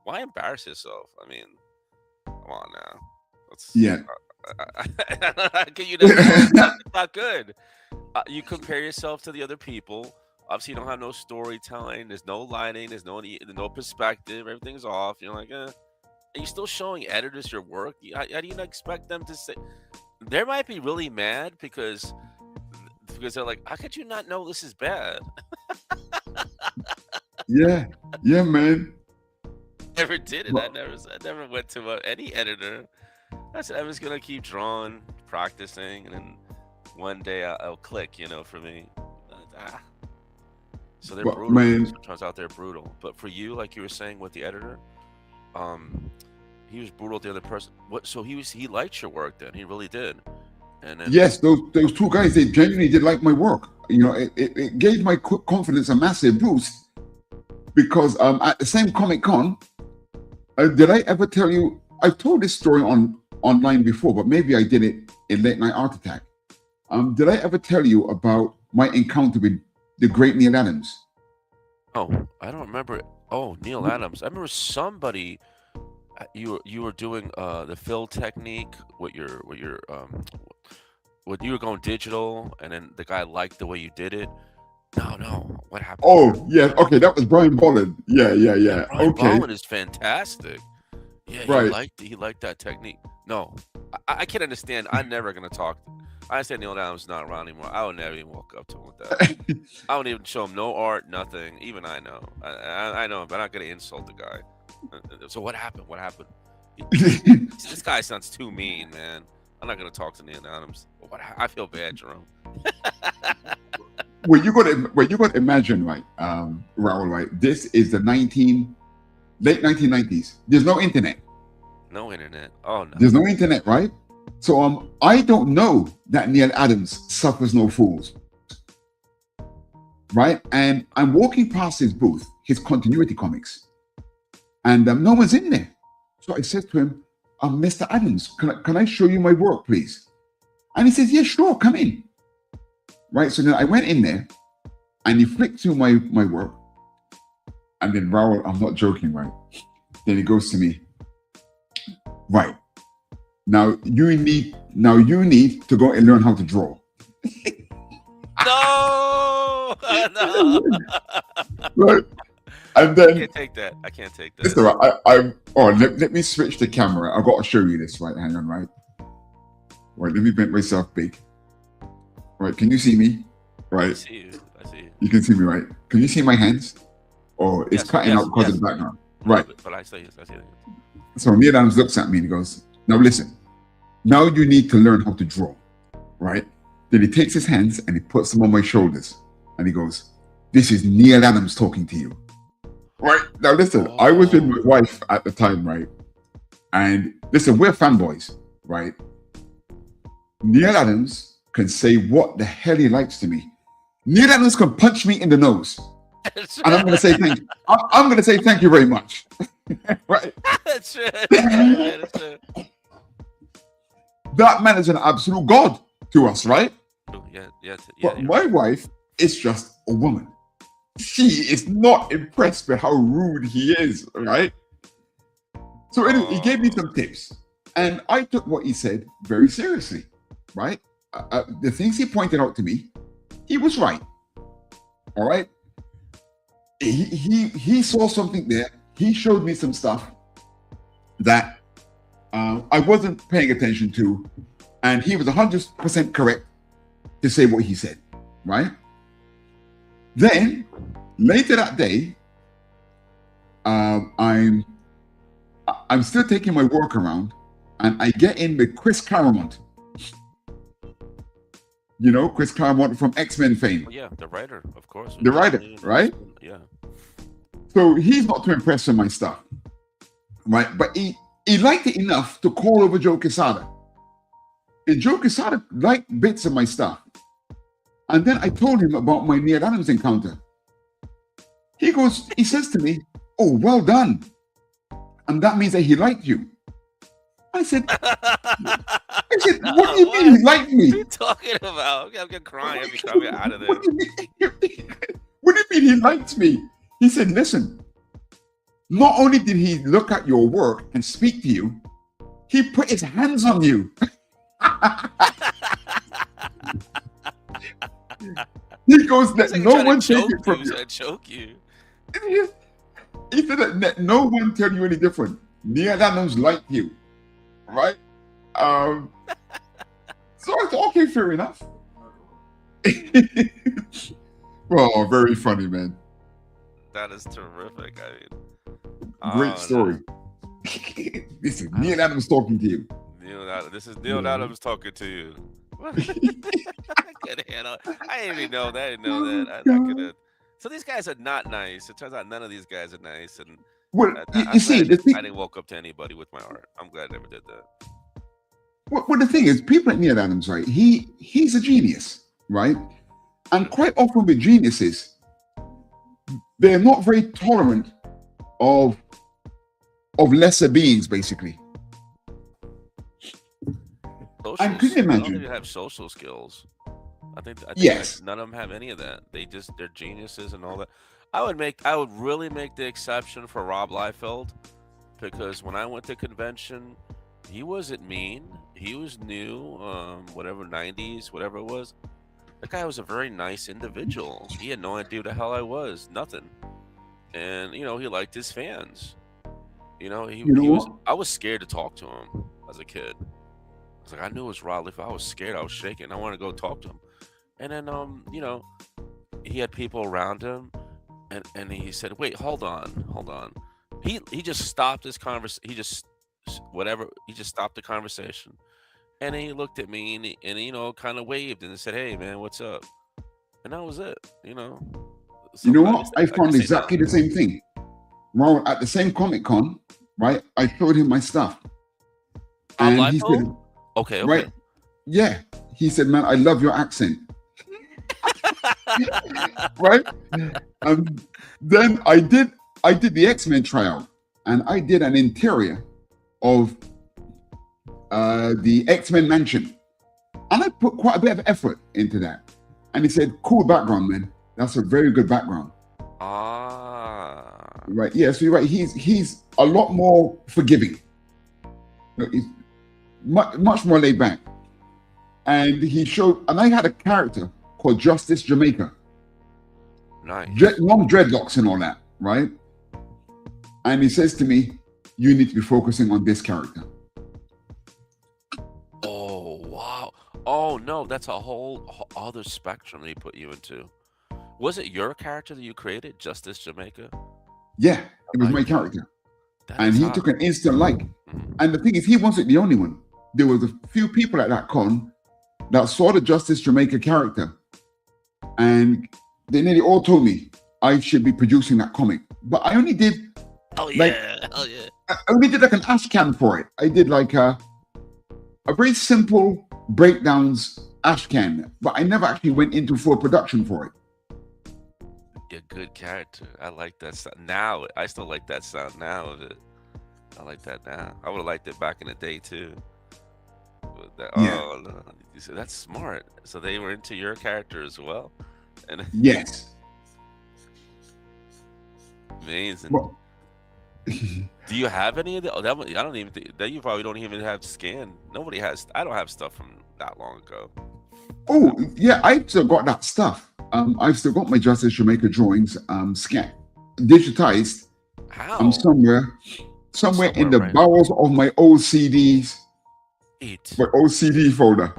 Why embarrass yourself? I mean, come on now.
Yeah.
Can you it's not good. You compare yourself to the other people. Obviously, you don't have no storytelling. There's no lighting. There's no perspective. Everything's off. You're like, and you're still showing editors your work. How do you not expect them to say? They might be really mad because they're like, how could you not know this is bad?
Yeah, man.
Never did it. I never went to any editor. I said I was gonna keep drawing, practicing, and then one day I'll click. For me. So they're brutal.
Man.
It turns out they're brutal. But for you, like you were saying with the editor, he was brutal to the other person. So he liked your work then. He really did. And then,
yes, those two guys, they genuinely did like my work. It gave my confidence a massive boost because at the same Comic-Con, did I ever tell you? I've told this story online before, but maybe I did it in Late Night Art Attack. Did I ever tell you about my encounter with the great Neil Adams?
Oh, I don't remember. Oh, Neil Adams. I remember somebody. You were doing the fill technique with your when you were going digital, and then the guy liked the way you did it. No, what happened?
Oh, yeah, okay, that was Brian Bolland. Yeah.
Brian
Okay,
Bolland is fantastic. Yeah,
right.
he liked that technique. No, I can't understand. I'm never gonna talk. I understand Neil Adams is not around anymore. I would never even walk up to him with that. I wouldn't even show him no art, nothing. Even I know. I know him, but I'm not gonna insult the guy. So what happened? This guy sounds too mean, man. I'm not gonna talk to Neil Adams. I feel bad, Jerome.
Well, you got to imagine, right, Raul, right? This is the late 1990s. There's no internet.
No internet. Oh no.
There's no internet, right? So I don't know that Neil Adams suffers no fools, right? And I'm walking past his booth, his continuity comics, and no one's in there. So I said to him, Mr. Adams, can I show you my work, please? And he says, yeah, sure, come in. Right, so then I went in there, and he flicked through my work, and then Raul, I'm not joking, right? Then he goes to me, right, now you need to go and learn how to draw.
No.
Right, and then
I can't take that.
Listen, let me switch the camera. I've got to show you this. Right, hang on, right, let me make myself big. Right, can you see me? Right.
I see you.
You can see me, right? Can you see my hands? Or it's cutting out because of the background. Right.
But I see it.
So Neil Adams looks at me and he goes, now listen, now you need to learn how to draw. Right? Then he takes his hands and he puts them on my shoulders. And he goes, this is Neil Adams talking to you. Right? Now listen, I was with my wife at the time, right? And listen, we're fanboys, right? Neil Adams can say what the hell he likes to me. Neil Adams can punch me in the nose, and I'm going to say thank you. I'm going to say thank you very much. Right?
That's true. That's true.
That man is an absolute god to us, right?
Yeah.
But my wife is just a woman. She is not impressed with how rude he is, right? So anyway, he gave me some tips, and I took what he said very seriously, right? The things he pointed out to me, he was right. All right. He saw something there. He showed me some stuff that I wasn't paying attention to, and he was 100% correct to say what he said. Right. Then later that day, I'm still taking my work around, and I get in with Chris Claremont. You know, Chris Claremont from X-Men fame.
Yeah, the writer, of course.
The writer, right?
Yeah.
So he's not too impressed with my stuff, right? But he liked it enough to call over Joe Quesada. And Joe Quesada liked bits of my stuff. And then I told him about my Neil Adams encounter. He says to me, oh, well done. And that means that he liked you. I said, I said, what do you mean he liked me?
What are you talking about? I'm crying every time we're out of there.
What do you mean he liked me? He said, listen, not only did he look at your work and speak to you, he put his hands on you. He goes, let no one take it from you.
Choke you.
He said that let no one tell you any different. Neil Adams liked you, right? So I thought, okay, fair enough. Oh, very funny, man.
That is terrific. I mean,
great story. This is Neil Adams talking to you.
This is Neil Adams talking to you. I couldn't handle. I didn't even know that. I didn't know that. I couldn't. So these guys are not nice. It turns out none of these guys are nice. And
well, you see,
I didn't walk up to anybody with my art. I'm glad I never did that.
Well, the thing is, people like Neil Adams, right? He's a genius, right? And quite often with geniuses, they're not very tolerant of lesser beings, basically. I couldn't imagine.
None of them have social skills. I think
yes.
None of them have any of that. They're geniuses and all that. I would really make the exception for Rob Liefeld, because when I went to convention, he wasn't mean. He was new, whatever, 90s, whatever it was. That guy was a very nice individual. He had no idea who the hell I was, nothing. And, he liked his fans. I was scared to talk to him as a kid. I was like, I knew it was Rob Liefeld. I was scared. I was shaking. I wanted to go talk to him. And then, he had people around him, and he said, wait, hold on. He just stopped his conversation. He just stopped the conversation. And then he looked at me and kind of waved and said, hey, man, what's up? And that was it,
You know what? I found exactly the same thing. Well, at the same Comic-Con, right, I showed him my stuff. And he said,
okay.
Right? Yeah. He said, man, I love your accent. Right? Then I did the X-Men tryout, and I did an interior of the X-Men mansion. And I put quite a bit of effort into that. And he said, cool background, man. That's a very good background. Right. Yeah, so you're right. He's a lot more forgiving. He's much more laid back. And I had a character called Justice
Jamaica. Nice.
Long dreadlocks and all that, right? And he says to me, you need to be focusing on this character.
Oh, wow. Oh, no, that's a whole other spectrum that he put you into. Was it your character that you created, Justice Jamaica?
Yeah, it was my character. And he took an instant like. Mm-hmm. And the thing is, he wasn't the only one. There was a few people at that con that saw the Justice Jamaica character. And they nearly all told me I should be producing that comic. But I only did I only did like an ashcan for it. I did like a very simple breakdowns ashcan, but I never actually went into full production for it.
A good character. I like that sound. Now, I still like that sound now of it. I like that now. I would have liked it back in the day too. Oh, no. You said that's smart. So they were into your character as well. And
yes.
Amazing.
Well,
do you have any of the? I don't even think that you probably don't even have scanned. Nobody has. I don't have stuff from that long ago.
Oh yeah, I've still got that stuff. I've still got my Justice Jamaica drawings, scanned, digitized.
How?
Somewhere in the bowels of my old CDs. My old CD folder.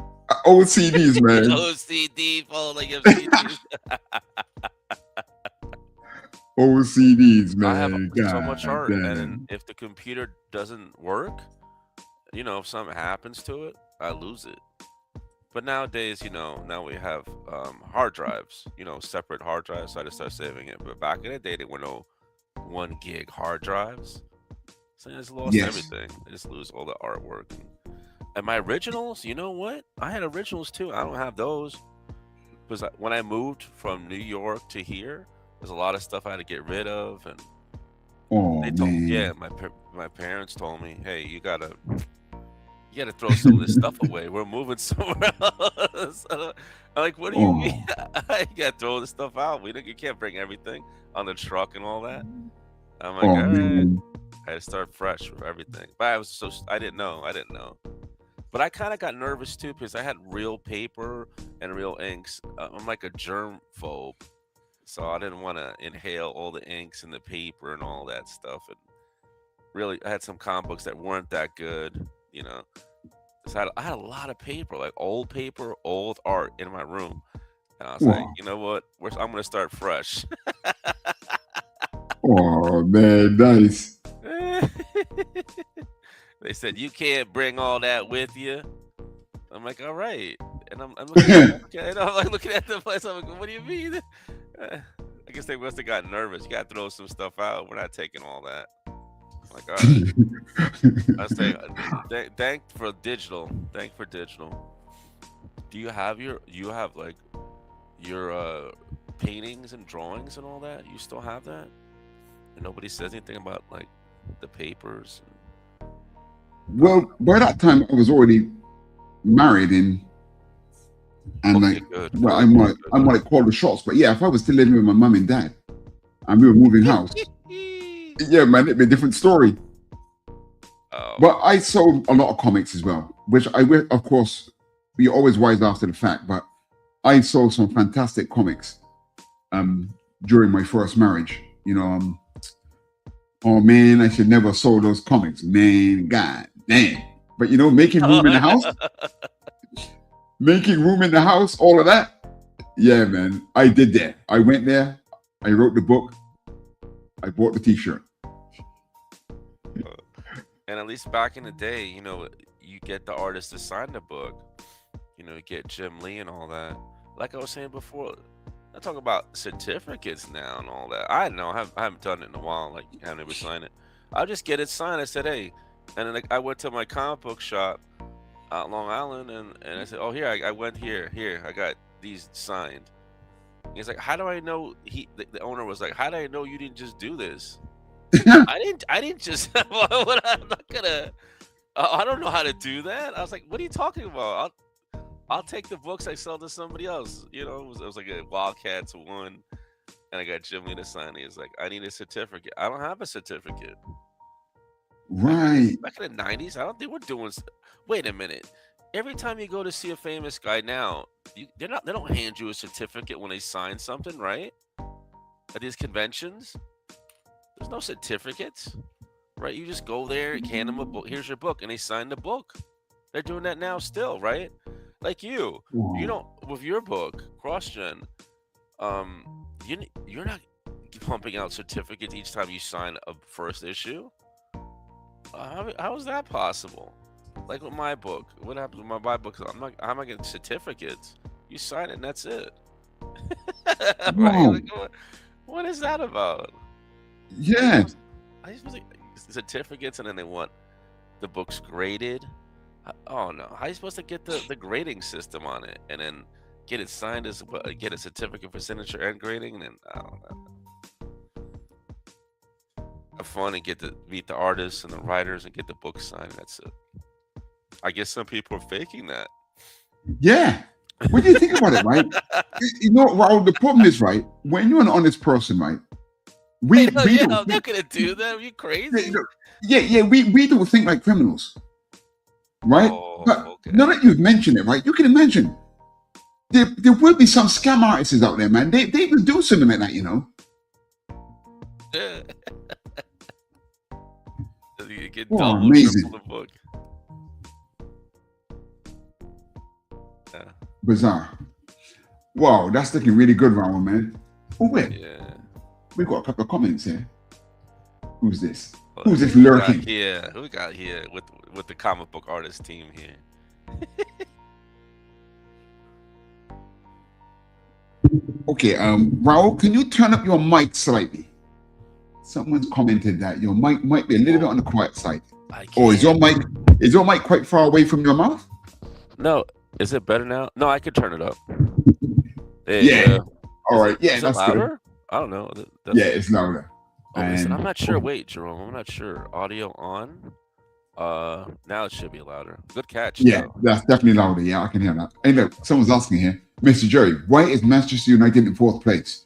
Old CDs, man.
Old CD folder. You have CDs.
Old CDs, man.
I have so much art, and if the computer doesn't work, if something happens to it, I lose it. But nowadays, now we have hard drives, separate hard drives, so I just start saving it. But back in the day, there were no 1 gig hard drives. So I just lost everything. I just lose all the artwork. And my originals, you know what? I had originals too. I don't have those. Because when I moved from New York to here, there's a lot of stuff I had to get rid of. And
my parents
told me, hey, you you got to throw some of this stuff away. We're moving somewhere else. I'm like, what do you mean? You got to throw this stuff out. You can't bring everything on the truck and all that. I'm like, all right.
Man.
I had to start fresh with everything. But I didn't know. But I kind of got nervous too because I had real paper and real inks. I'm like a germ phobe, so I didn't want to inhale all the inks and the paper and all that stuff. And really, I had some comic books that weren't that good, you know. So I had a lot of paper, like old paper, old art in my room. And I was like, you know what? I'm going to start fresh.
Oh, man, nice.
They said, you can't bring all that with you. I'm like, all right. And I'm looking at the place. I'm like, what do you mean? I guess they must have gotten nervous. You got to throw some stuff out. We're not taking all that. I'm like, all right. I was saying, thank for digital. Do you have like your paintings and drawings and all that? You still have that? And nobody says anything about like the papers.
Well, by that time I was already married and
Okay,
like,
good.
well, I might call the shots, but yeah, if I was still living with my mum and dad and we were moving house, yeah, man, it'd be a different story.
Oh.
But I sold a lot of comics as well, which of course, you're always wise after the fact, but I sold some fantastic comics during my first marriage. You know, oh man, I should never have sold those comics, man, god damn. But you know, making room in the house, making room in the house, all of that. Yeah, man, I did that. I went there, I wrote the book, I bought the t-shirt.
And at least back in the day, you know, you get the artist to sign the book. You know, you get Jim Lee and all that. Like I was saying before, I talk about certificates now and all that. I know I haven't done it in a while, like having anybody sign it. I'll just get it signed. I said, hey, and then like, I went to my comic book shop out Long Island, and I said, oh, here I went here, I got these signed. He's like, how do I know? The owner was like, how do I know you didn't just do this? I didn't just. I'm not gonna. I don't know how to do that. I was like, what are you talking about? I'll take the books I sell to somebody else. You know, it was like a Wildcats one, and I got Jim Lee to sign. He was like, I need a certificate. I don't have a certificate.
Right.
Back in the 90s, I don't think we're doing. Wait a minute. Every time you go to see a famous guy now, they don't hand you a certificate when they sign something, right? At these conventions, there's no certificates, right? You just go there, hand them a book. Here's your book, and they sign the book. They're doing that now still, right? Like you don't, with your book, CrossGen, you're not pumping out certificates each time you sign a first issue. How is that possible? Like with my book, what happens with my book? I'm not getting certificates. You sign it, and that's it. Right? Like, what is that about?
Yeah.
I just like certificates, and then they want the books graded. Oh no! How are you supposed to get the grading system on it, and then get it signed as get a certificate for signature and grading, and then I don't know. Have fun and get to meet the artists and the writers and get the book signed. That's it. I guess some people are faking that.
Yeah. When you think about it, right? You know, Raul, the problem is, right, when you're an honest person, right?
I'm not gonna do that. Are you crazy?
Yeah. We don't think like criminals. Right? But
okay.
now that you've mentioned it, right, you can imagine there will be some scam artists out there, man. They will do something like that, you know.
You get
amazing.
The book. Yeah.
Bizarre. Wow, that's looking really good, Raul, man. Oh wait.
Yeah.
We got a couple of comments here. Who's this? Who's this lurking?
Who we got here with the comic book artist team here?
Okay, Raul, can you turn up your mic slightly? Someone's commented that your mic might be a little bit on the quiet side. Oh, is your mic quite far away from your mouth?
No. Is it better now? No, I could turn it up.
Yeah. All right. Yeah, that's
louder?
good.
I don't know.
Yeah, it's louder.
Oh, listen, I'm not sure. Wait, Jerome, I'm not sure. Audio on? Now it should be louder. Good catch
Yeah,
though.
that's definitely louder. Yeah, I can hear that. Hey, look, someone's asking here, Mr. Jerry, why is Manchester United in fourth place?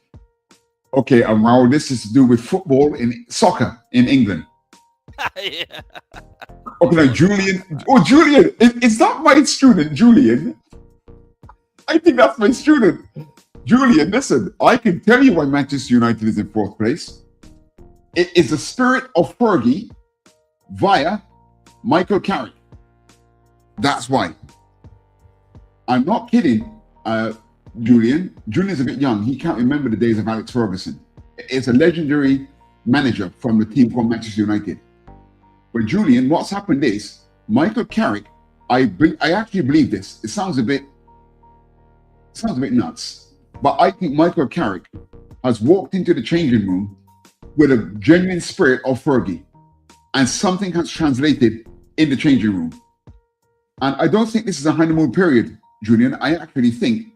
Okay, Raul, this is to do with football in soccer in England.
Yeah.
Okay, now Julian. Oh, Julian, is that my student, Julian? I think that's my student. Julian, listen, I can tell you why Manchester United is in fourth place. It is the spirit of Fergie via Michael Carrick. That's why. I'm not kidding, Julian. Julian's a bit young. He can't remember the days of Alex Ferguson. It's a legendary manager from the team called Manchester United. But Julian, what's happened is Michael Carrick. I actually believe this. It sounds a bit nuts, but I think Michael Carrick has walked into the changing room with a genuine spirit of Fergie, and something has translated in the changing room. And I don't think this is a honeymoon period, Julian. I actually think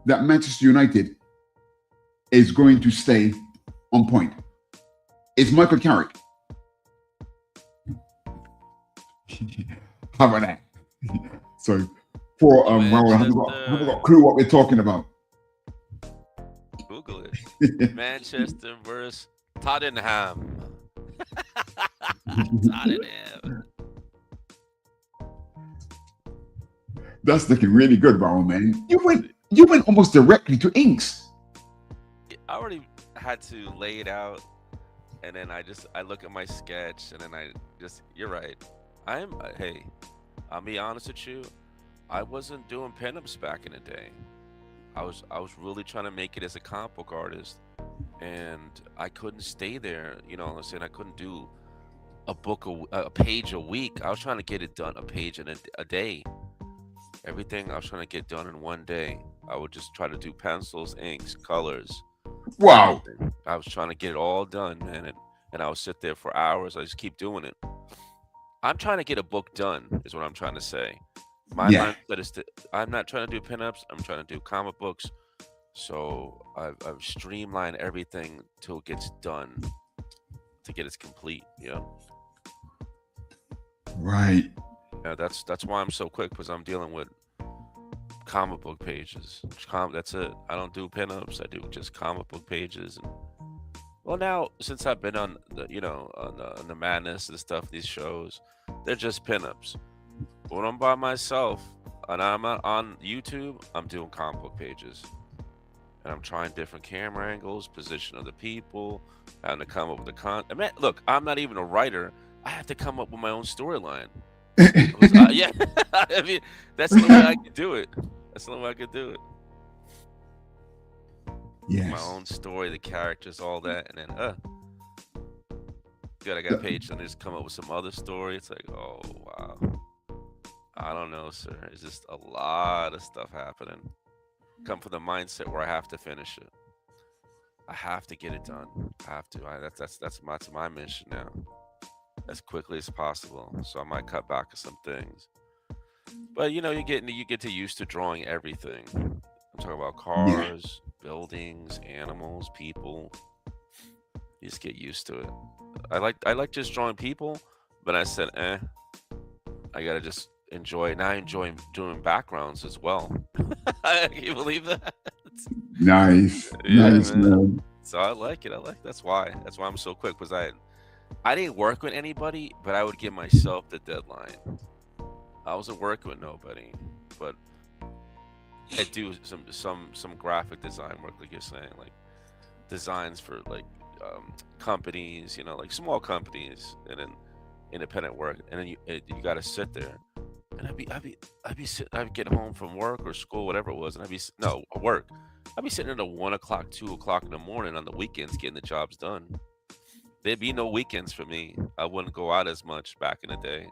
that Manchester United is going to stay on point. It's Michael Carrick. How about that? So, for Raul, I haven't got a clue what we're talking about.
Google it. Manchester versus Tottenham. Tottenham.
That's looking really good, Raul, man. You went almost directly to inks.
I already had to lay it out, and then I look at my sketch, and then you're right. Hey, I'll be honest with you. I wasn't doing pinups back in the day. I was really trying to make it as a comic book artist, and I couldn't stay there. You know what I'm saying? I couldn't do a page a week. I was trying to get it done a page in a day. Everything I was trying to get done in one day. I would just try to do pencils, inks, colors.
Wow.
Everything. I was trying to get it all done, man, and I would sit there for hours. I just keep doing it. I'm trying to get a book done, is what I'm trying to say. My mindset is I'm not trying to do pinups. I'm trying to do comic books. So I've streamlined everything till it gets done, to get it complete. You know.
Right.
Yeah, that's why I'm so quick, because I'm dealing with comic book pages. That's it. I don't do pinups. I do just comic book pages. And well, now since I've been on the Madness and stuff, these shows, they're just pinups. When I'm by myself and I'm not on YouTube, I'm doing comic book pages, and I'm trying different camera angles, position of the people, having to come up with look, I'm not even a writer. I have to come up with my own storyline. Yeah, I mean, that's the only way I can do it. That's the only way I could do it.
Yes.
My own story, the characters, all that, and then good. I got a page, and just come up with some other story. It's like, oh wow, I don't know, sir. It's just a lot of stuff happening. Come from the mindset where I have to finish it. I have to get it done. I have to. That's my mission now, as quickly as possible. So I might cut back on some things. But you get to used to drawing everything. I'm talking about cars, buildings, animals, people. You just get used to it. I like just drawing people, but I said, I gotta just enjoy it. Now I enjoy doing backgrounds as well. Can you believe that?
Nice.
Yeah,
nice, man.
So I like it. That's why I'm so quick, because I didn't work with anybody, but I would give myself the deadline. I wasn't working with nobody, but I do some graphic design work, like you're saying, like designs for like companies, like small companies, and then independent work, and then you got to sit there, and I'd get home from work or school, whatever it was, and work. I'd be sitting at 1 o'clock, 2 o'clock in the morning on the weekends getting the jobs done. There'd be no weekends for me. I wouldn't go out as much back in the day.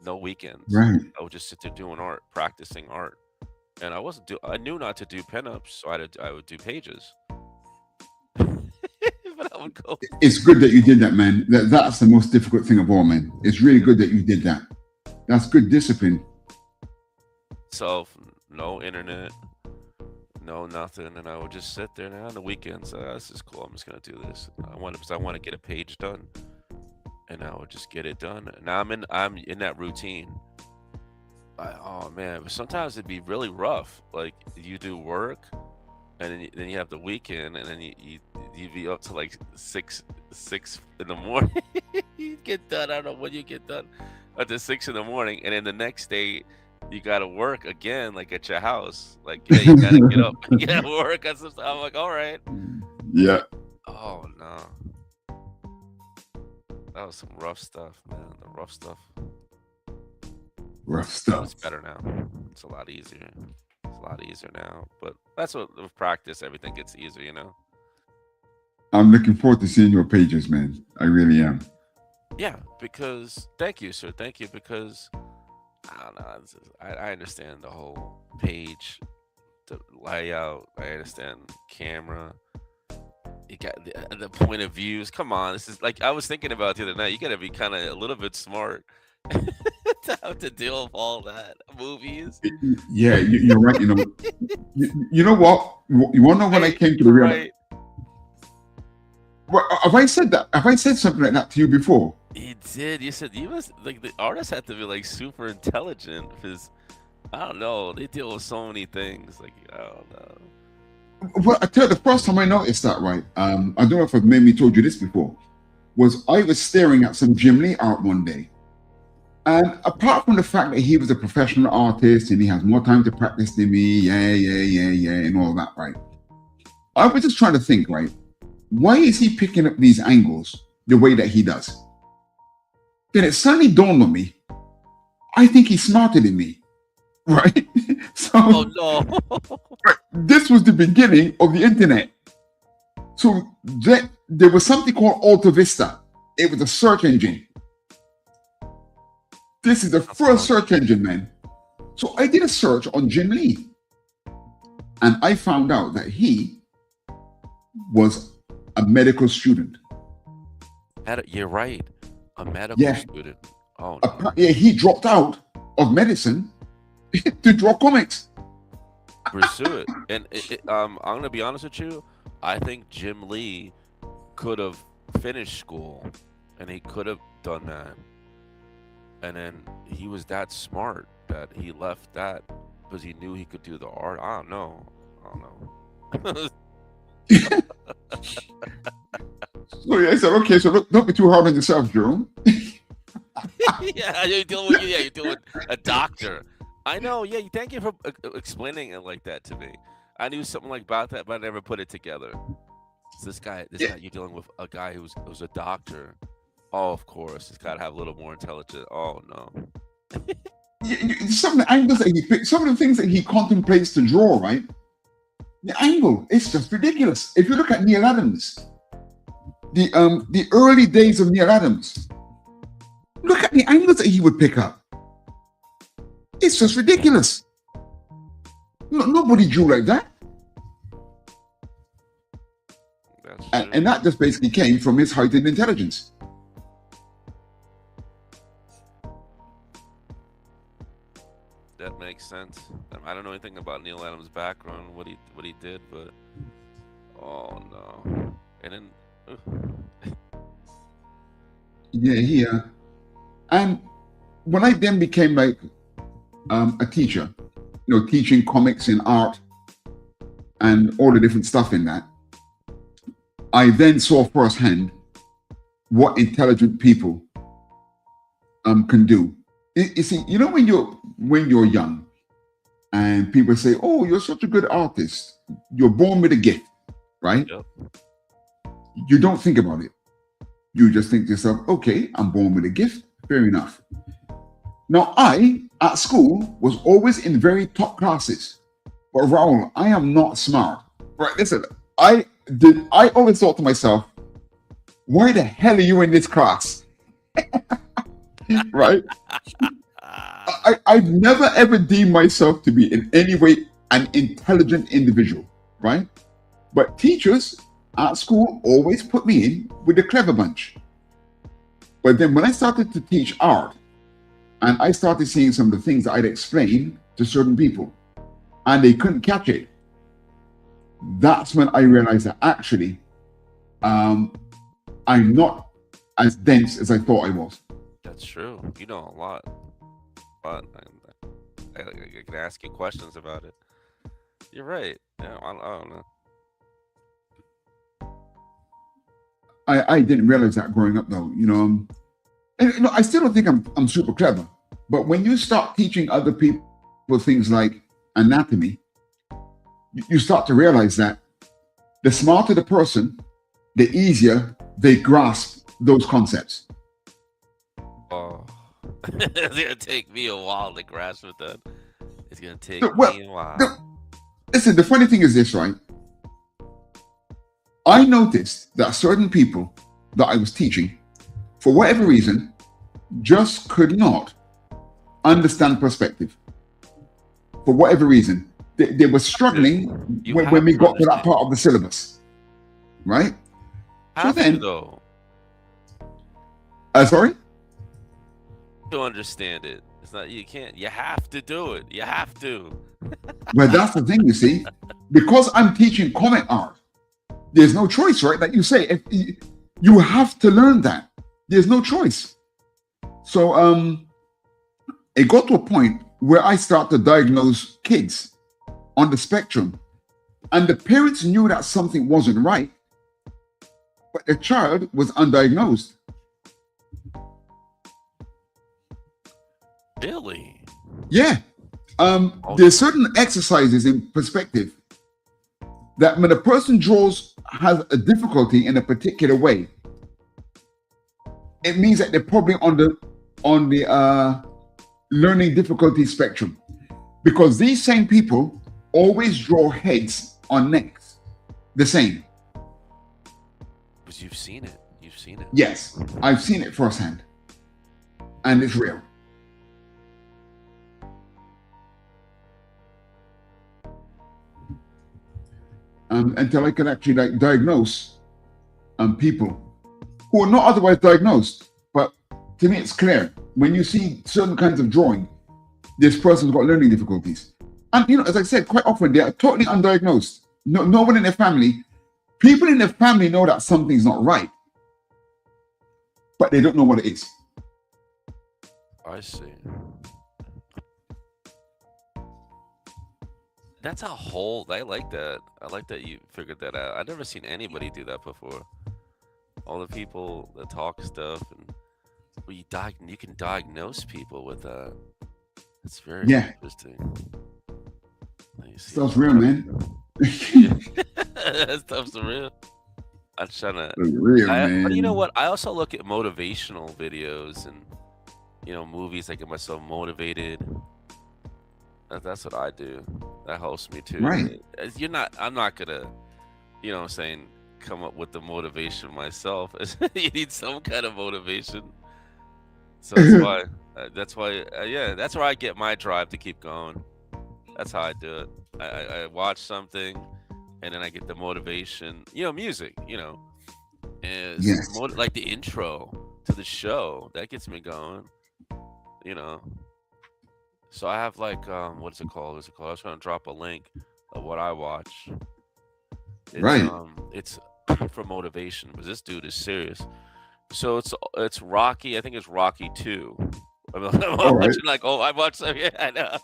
No weekends.
Right.
I would just sit there doing art, practicing art, and I knew not to do pinups, so I would do pages. But I would go.
It's good that you did that, man. That's the most difficult thing of all, man. It's really good that you did that. That's good discipline.
No internet, no nothing, and I would just sit there. And on the weekends, this is cool. I'm just gonna do this. I want to get a page done, and I would just get it done. Now I'm in that routine. Oh man, sometimes it'd be really rough. Like you do work, and then you have the weekend, and then you be up to like six in the morning. You get done. I don't know when you get done up to 6 in the morning, and then the next day you gotta work again, like at your house. Like yeah, you gotta get up, you gotta work. I'm like, all right.
Yeah.
Oh no, that was some rough stuff, man. The rough stuff.
Rough stuff.
It's better now. It's a lot easier. It's a lot easier now. But that's what with practice, everything gets easier, you know?
I'm looking forward to seeing your pages, man. I really am.
Yeah, because thank you, sir. Thank you. Because I don't know. I understand the whole page, the layout. I understand camera. You got the point of views. Come on, this is like I was thinking about the other night. You got to be kind of a little bit smart to have to deal with all that movies.
Yeah, you're right. You know what? You want to know when I came to the real? Well, have I said that? Have I said something like that to you before?
You did. You said you must like the artists have to be like super intelligent because I don't know. They deal with so many things. Like I don't know.
Well, I tell you, the first time I noticed that, right? I don't know if I've maybe told you this before. Was I was staring at some Jim Lee art one day, and apart from the fact that he was a professional artist and he has more time to practice than me, and all that, right? I was just trying to think, right? Why is he picking up these angles the way that he does? Then it suddenly dawned on me, I think he's smarter than me, right? So,
oh no.
This was the beginning of the internet. So there was something called Alta Vista. It was a search engine. This is the first search engine, man. So I did a search on Jim Lee, and I found out that he was a medical student.
You're right. A medical student. Oh no.
Yeah, he dropped out of medicine to draw comics.
Pursue it. And I'm gonna be honest with you. I think Jim Lee could have finished school, and he could have done that. And then he was that smart that he left that because he knew he could do the art. I don't know.
So yeah, I said, okay, so don't be too hard on yourself, Jerome.
Yeah, you're dealing with a doctor. I know. Yeah, thank you for explaining it like that to me. I knew something like about that, but I never put it together. So this guy, you're dealing with a guy who's a doctor. Oh, of course, he's got to have a little more intelligence. Oh no.
Some of the angles that he picked, some of the things that he contemplates to draw, right? The angle, it's just ridiculous. If you look at Neil Adams, the early days of Neil Adams, look at the angles that he would pick up. It's just ridiculous. Nobody drew like that. And that just basically came from his heightened intelligence.
That makes sense. I don't know anything about Neil Adams' background, what he did, but oh no. And then
yeah. And when I then became like a teacher, teaching comics and art and all the different stuff in that, I then saw firsthand what intelligent people can do. You see, when you're young and people say, oh, you're such a good artist, you're born with a gift, right?
Yep.
You don't think about it. You just think to yourself, okay, I'm born with a gift, fair enough. Now, I, at school, was always in very top classes. But Raul, I am not smart. Right, listen, I always thought to myself, why the hell are you in this class? Right? I've never ever deemed myself to be in any way an intelligent individual, right? But teachers at school always put me in with the clever bunch. But then when I started to teach art, and I started seeing some of the things that I'd explain to certain people, and they couldn't catch it, that's when I realized that actually, I'm not as dense as I thought I was.
That's true. You know a lot, but I can ask you questions about it. You're right. Yeah, I don't know.
I didn't realize that growing up, though. And, I still don't think I'm super clever. But when you start teaching other people things like anatomy, you start to realize that the smarter the person, the easier they grasp those concepts.
Oh, it's gonna take me a while to grasp it. Then it's gonna take me a while.
Listen, the funny thing is this, right? I noticed that certain people that I was teaching, for whatever reason, just could not understand perspective. For whatever reason, they were struggling when we got to that part of the syllabus, right?
Have
so then,
to, though.
Sorry?
To understand it, it's not you can't. You have to do it. You have to.
Well, that's the thing, you see, because I'm teaching comic art. There's no choice, right? That you say, if you have to learn that. There's no choice. So it got to a point where I started to diagnose kids on the spectrum. And the parents knew that something wasn't right, but the child was undiagnosed.
Really?
Yeah. There's certain exercises in perspective that when a person has a difficulty in a particular way, it means that they're probably on the learning difficulty spectrum, because these same people always draw heads on necks the same.
Because you've seen it. You've seen it.
Yes, I've seen it firsthand, and it's real. Until I can actually diagnose people who are not otherwise diagnosed. But to me, it's clear when you see certain kinds of drawing, this person's got learning difficulties. And as I said, quite often they are totally undiagnosed. No one in their family, people in their family know that something's not right, but they don't know what it is.
I see. That's a whole. I like that. I like that you figured that out. I've never seen anybody do that before. All the people that talk stuff and you can diagnose people with that. That's very interesting.
Stuff's real, man.
That stuff's real. I'm trying to.
Real, man.
But you know what? I also look at motivational videos and movies. I get myself motivated. That's what I do. That helps me too.
Right.
I'm not gonna, come up with the motivation myself. You need some kind of motivation. So that's why, that's where I get my drive to keep going. That's how I do it. I watch something, and then I get the motivation. Music. And like the intro to the show that gets me going. So I have what's it called? I was trying to drop a link of what I watch. It's for motivation, but this dude is serious. So it's Rocky. I think it's Rocky 2. I'm watching I watched. Yeah, I know.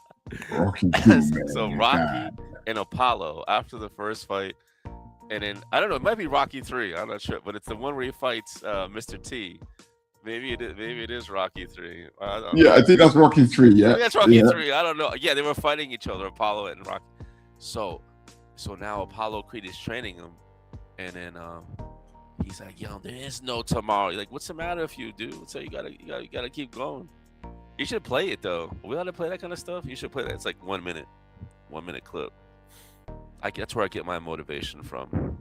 Rocky 2, man.
So Rocky and Apollo after the first fight, and then I don't know. It might be Rocky 3. I'm not sure, but it's the one where he fights Mr. T. Maybe it is Rocky 3.
I think that's Rocky 3. Yeah,
maybe that's Rocky 3. I don't know. Yeah, they were fighting each other, Apollo and Rocky. So now Apollo Creed is training him, and then he's like, "Yo, there is no tomorrow." You're like, "What's the matter with you, dude?" So you gotta keep going. You should play it though. Are we allowed to play that kind of stuff? You should play that. It's like 1 minute clip. That's where I get my motivation from.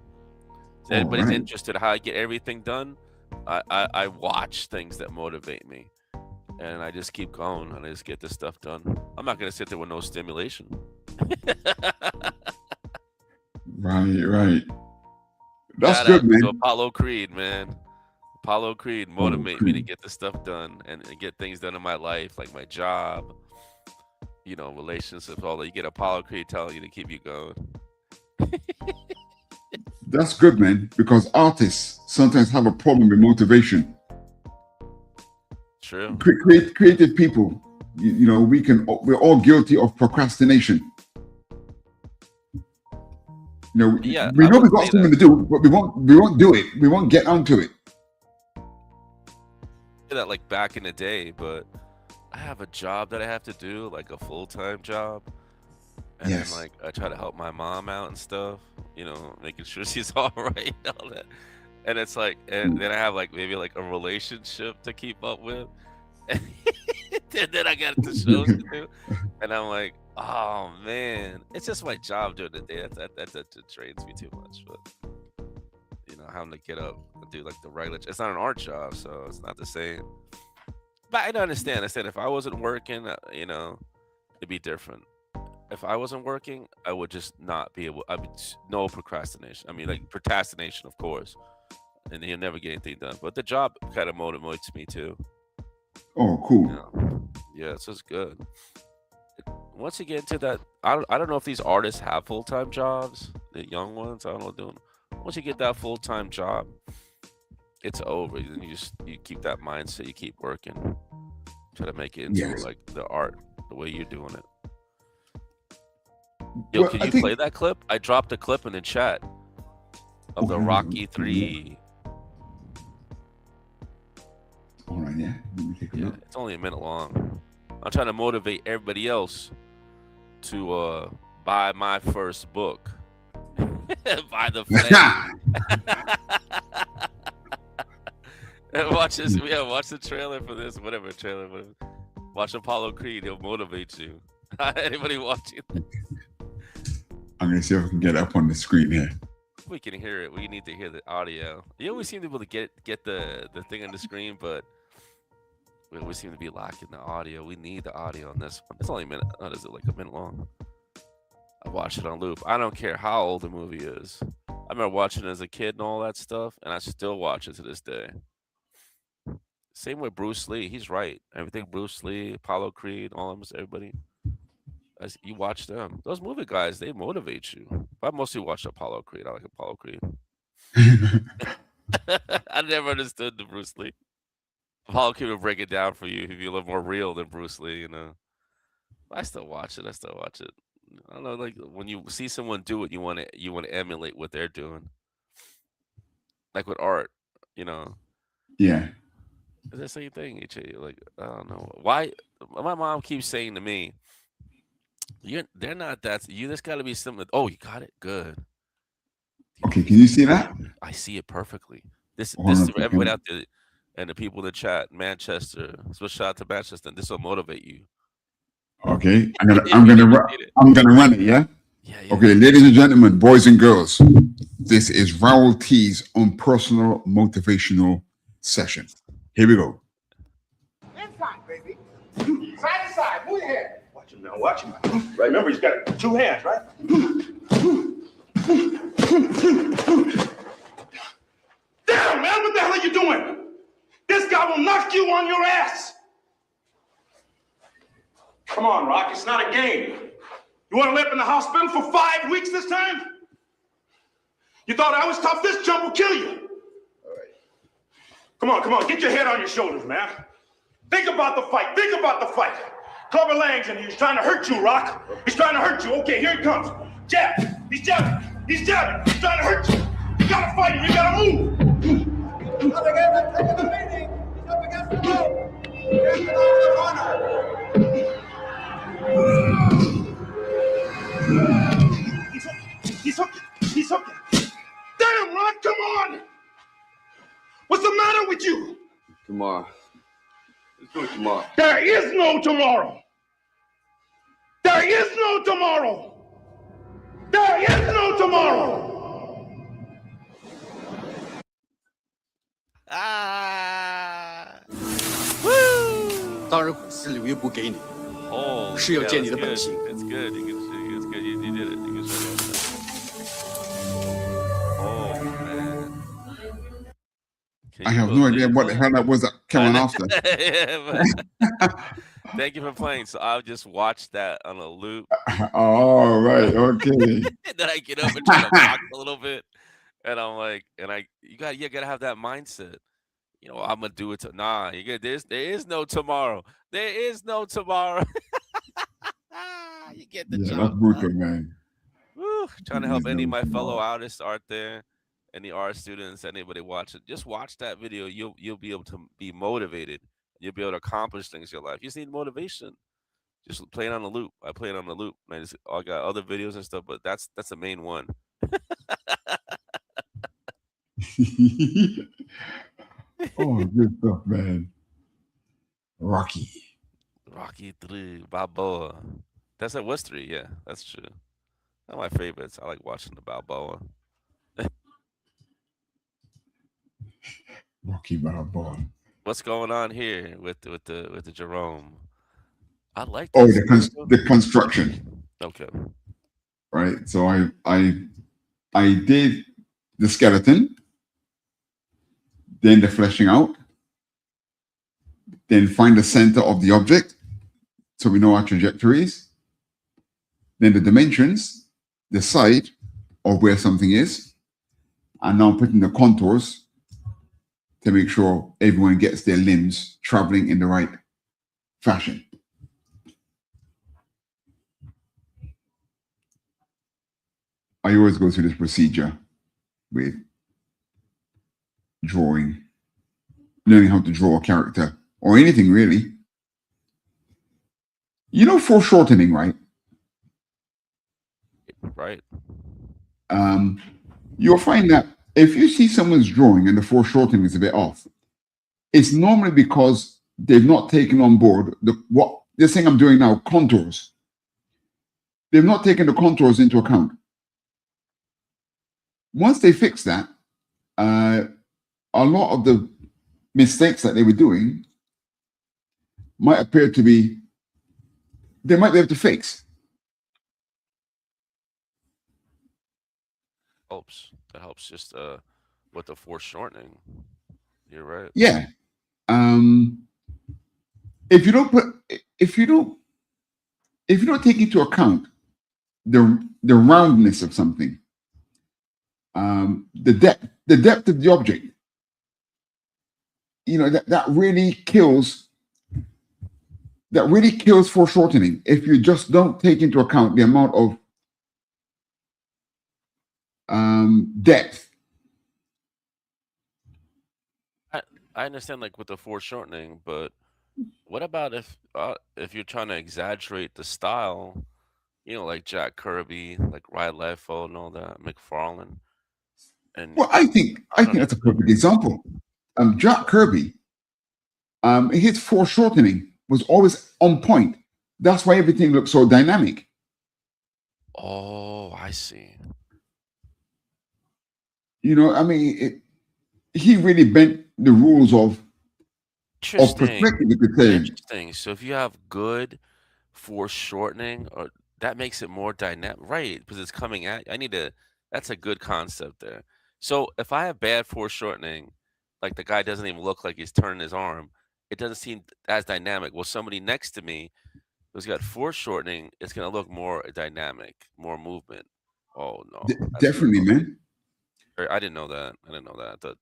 If anybody's interested in how I get everything done, I watch things that motivate me, and I just keep going, and I just get this stuff done. I'm not gonna sit there with no stimulation.
Right. That's good, man.
Apollo Creed, man. Apollo Creed motivate me to get this stuff done and get things done in my life, like my job, relationships, all that. You get Apollo Creed telling you to keep you going.
That's good, man, because artists sometimes have a problem with motivation.
true.
Creative people, you know, we're all guilty of procrastination. You know,
Yeah,
we
I
know
would
we got
say
something
that.
to do, but we won't do it. We won't get onto it.
That like back in the day, but I have a job that I have to do, like a full-time job, and then
Yes.
like I try to help my mom out and stuff, you know, making sure she's all right and all that. And it's like, and then I have like maybe like a relationship to keep up with, and then I got the shows to do, and I'm like, oh man, it's just my job during the day. That drains me too much. But you know, having to get up and do like the regular. It's not an art job, so it's not the same. But I don't understand. I said if I wasn't working, you know, it'd be different. If I wasn't working, I would just not be able. I would no procrastination. I mean, like procrastination, of course, and you'll never get anything done. But the job kind of motivates me too.
Oh, cool.
Yeah, so it's good. Once you get into that, I don't know if these artists have full time jobs. The young ones, I don't know what they're doing. Once you get that full time job, it's over. Then you keep that mindset. You keep working, try to make it into
Yes.
like the art, the way you're doing it. Yo,
Well,
can
I
you
think-
play that clip? I dropped a clip in the chat of the
Okay,
Rocky
okay.
3.
All right, yeah. Let me take a
Yeah,
look.
it's only a minute long. I'm trying to motivate everybody else to buy my first book. Buy the Flame. And watch this. Yeah, watch the trailer for this. Whatever. Watch Apollo Creed. It'll motivate you. Anybody watching?
I'm gonna see if I can get up on the screen here.
We can hear it. We need to hear the audio. You always seem to be able to get the thing on the screen, but we always seem to be lacking the audio. We need the audio on this one. It's only a minute. What is it, like a minute long? I watched it on loop. I don't care how old the movie is. I remember watching it as a kid and all that stuff, and I still watch it to this day. Same with Bruce Lee. He's right. Everything Bruce Lee, Apollo Creed, almost everybody. As you watch them, those movie guys, they motivate you. I mostly watch Apollo Creed. I like Apollo Creed. I never understood the Bruce Lee. Apollo Creed would break it down for you. He'd be a little more real than Bruce Lee, you know. I still watch it. I don't know, like when you see someone do it, you want to emulate what they're doing. Like with art, you know.
Yeah.
It's the same thing, HA. Like, I don't know. Why my mom keeps saying to me, they're not that. You just got to be something. Oh, you got it. Good.
Okay, can you see that?
I see it perfectly. This
Hold
is
on a
for everybody
second.
out there and the people in the chat. Manchester. So shout out to Manchester. This will motivate you.
Okay,
If you
I'm
never
gonna
seen it.
run it. Yeah.
Yeah.
Okay, ladies and gentlemen, boys and girls, this is Raul T's own personal motivational session. Here we go.
Inside, baby. Side to side. Move your head. Watch him now. Watch him. Right. Remember, he's got 2 hands, right? Damn, man, what the hell are you doing? This guy will knock you on your ass. Come on, Rock. It's not a game. You want to live in the hospital for 5 weeks this time? You thought I was tough? This jump will kill you. All right. Come on. Get your head on your shoulders, man. Think about the fight. Clubber Lang's in here. He's trying to hurt you, Rock. He's trying to hurt you. Okay, here he comes. Jab. He's jabbing. He's trying to hurt you. You gotta fight him. You gotta move. He's up against the meeting. He's up against the rope. He's in the corner. He's hooking. Damn, Rock, come on. What's the matter with you?
Tomorrow. Let's do it tomorrow.
There is no tomorrow. There is no tomorrow. There is no tomorrow.
Ah.
当然股市留一步给你，
Oh,
是要见你的
that's
本
good.
性。
It's good. It's good. You did it. You can show that. Oh man. Can
I
you
have no idea
believe
what the
that?
hell that was coming after.
Yeah, but- Thank you for playing. So I'll just watch that on a loop.
All right. Okay.
And then I get up and try to box a little bit. And I'm like, you gotta have that mindset. I'm gonna do it. Nah, you get this. There is no tomorrow. There is no tomorrow. You get the
Yeah, that's
job
brutal,
done.
man.
Woo, trying to help
There's
any of
no
my fellow
tomorrow.
artists out there, any art students, anybody watching. Just watch that video. You'll be able to be motivated. You'll be able to accomplish things in your life. You just need motivation. Just play it on the loop. I play it on the loop. I got other videos and stuff, but that's the main one.
Oh, good stuff, man. Rocky.
Rocky 3, Balboa. That's at West 3, yeah, that's true. One of my favorites. I like watching the Balboa.
Rocky Balboa.
What's going on here with the Jerome? I like
Oh,
this.
the construction,
Okay.
right? So I did the skeleton, then the fleshing out, then find the center of the object, so we know our trajectories, then the dimensions, the side of where something is, and now putting the contours to make sure everyone gets their limbs traveling in the right fashion. I always go through this procedure with drawing, learning how to draw a character or anything really. You know, foreshortening, right?
Right.
You'll find that if you see someone's drawing and the foreshortening is a bit off, it's normally because they've not taken on board what this thing I'm doing now, contours. They've not taken the contours into account. Once they fix that, a lot of the mistakes that they were doing might appear to be, they might be able to fix.
That helps just with the foreshortening. You're right.
Yeah. If you don't take into account the roundness of something, the depth of the object, that really kills foreshortening. If you just don't take into account the amount of depth.
I understand, like with the foreshortening, but what about if you're trying to exaggerate the style, like Jack Kirby, like Ryan Lefo and all that, McFarlane, and
Well, I think that's a perfect example. Jack Kirby, his foreshortening was always on point. That's why everything looks so dynamic.
Oh, I see.
I mean, he really bent the rules of perspective, you could say.
Interesting. So if you have good foreshortening, or that makes it more dynamic, right? Because it's coming at. That's a good concept there. So if I have bad foreshortening, like the guy doesn't even look like he's turning his arm, it doesn't seem as dynamic. Well, somebody next to me who's got foreshortening, it's gonna look more dynamic, more movement. Oh no,
Definitely, man.
I didn't know that. I didn't know that.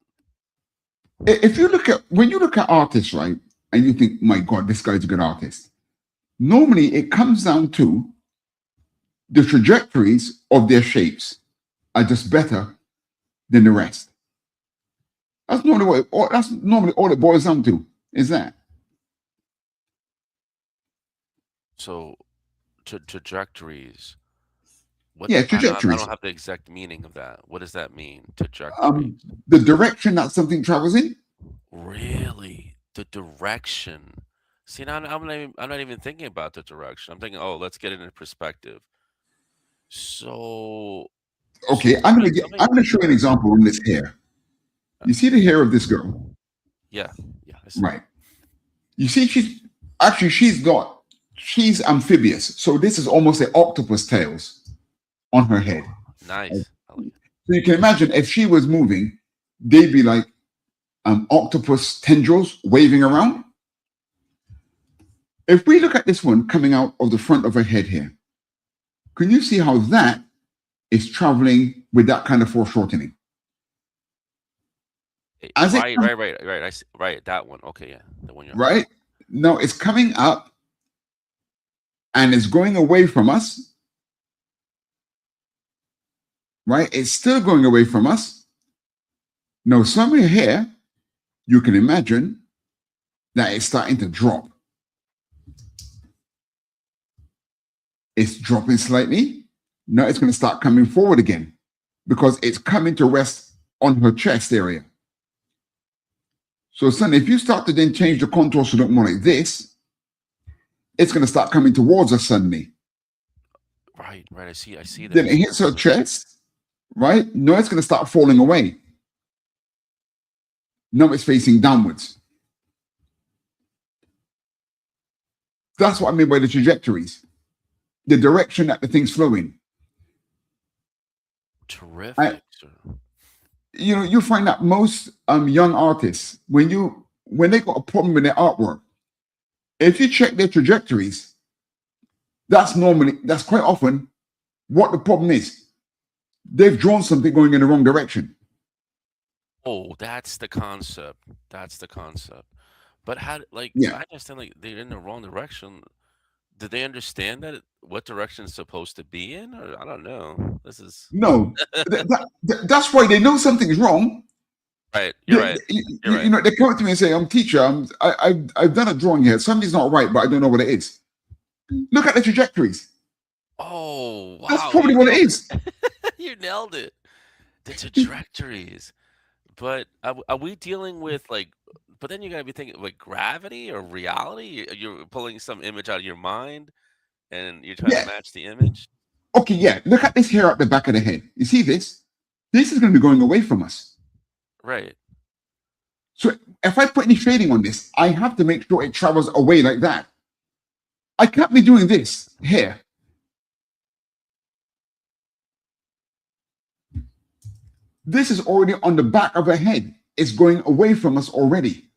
If you when you look at artists, right, and you think, my God, this guy's a good artist, normally it comes down to the trajectories of their shapes are just better than the rest. That's normally all it boils down to, is that.
So, trajectories.
Trajectories.
I don't have the exact meaning of that. What does that mean? Trajectories.
The direction that something travels in.
Really, the direction. See, now I'm not even thinking about the direction. I'm thinking, oh, let's get it in perspective. So,
okay, I'm gonna show you an example on this hair. You see the hair of this girl?
Yeah.
Right. You see, she's amphibious. So this is almost an octopus tails on her head.
Nice.
So you can imagine if she was moving, they'd be like octopus tendrils waving around. If we look at this one coming out of the front of her head here, can you see how that is traveling with that kind of foreshortening? As it
Right,
comes,
right. I see, right, that one. Okay, yeah, the one you're.
right? No, it's coming up and it's going away from us, right? It's still going away from us. Now, somewhere here, you can imagine that it's starting to drop. It's dropping slightly. Now it's going to start coming forward again because it's coming to rest on her chest area. So, son, if you start to then change the contours to look more like this, it's going to start coming towards us suddenly.
Right. I see that.
Then it hits her chest, right? Now it's going to start falling away. Now it's facing downwards. That's what I mean by the trajectories, the direction that the thing's flowing.
Terrific, sir.
You know, you find that most young artists, when they got a problem with their artwork, if you check their trajectories, that's quite often what the problem is. They've drawn something going in the wrong direction.
Oh, that's the concept. But how,
Yeah.
I understand, they're in the wrong direction. Did they understand what direction it's supposed to be in? Or I don't know. This is
No, that's why they know something's wrong.
right. You're right.
You know, they come up to me and say, teacher, I've done a drawing here. Something's not right, but I don't know what it is. Look at the trajectories.
Oh, wow.
That's probably what it is.
You nailed it. The trajectories. But are we dealing with but then you gotta be thinking gravity or reality? You're pulling some image out of your mind and you're trying to match the image?
Okay, yeah. Look at this hair at the back of the head. You see this? This is going to be going away from us.
Right.
So if I put any shading on this, I have to make sure it travels away like that. I can't be doing this here. This is already on the back of her head. It's going away from us already.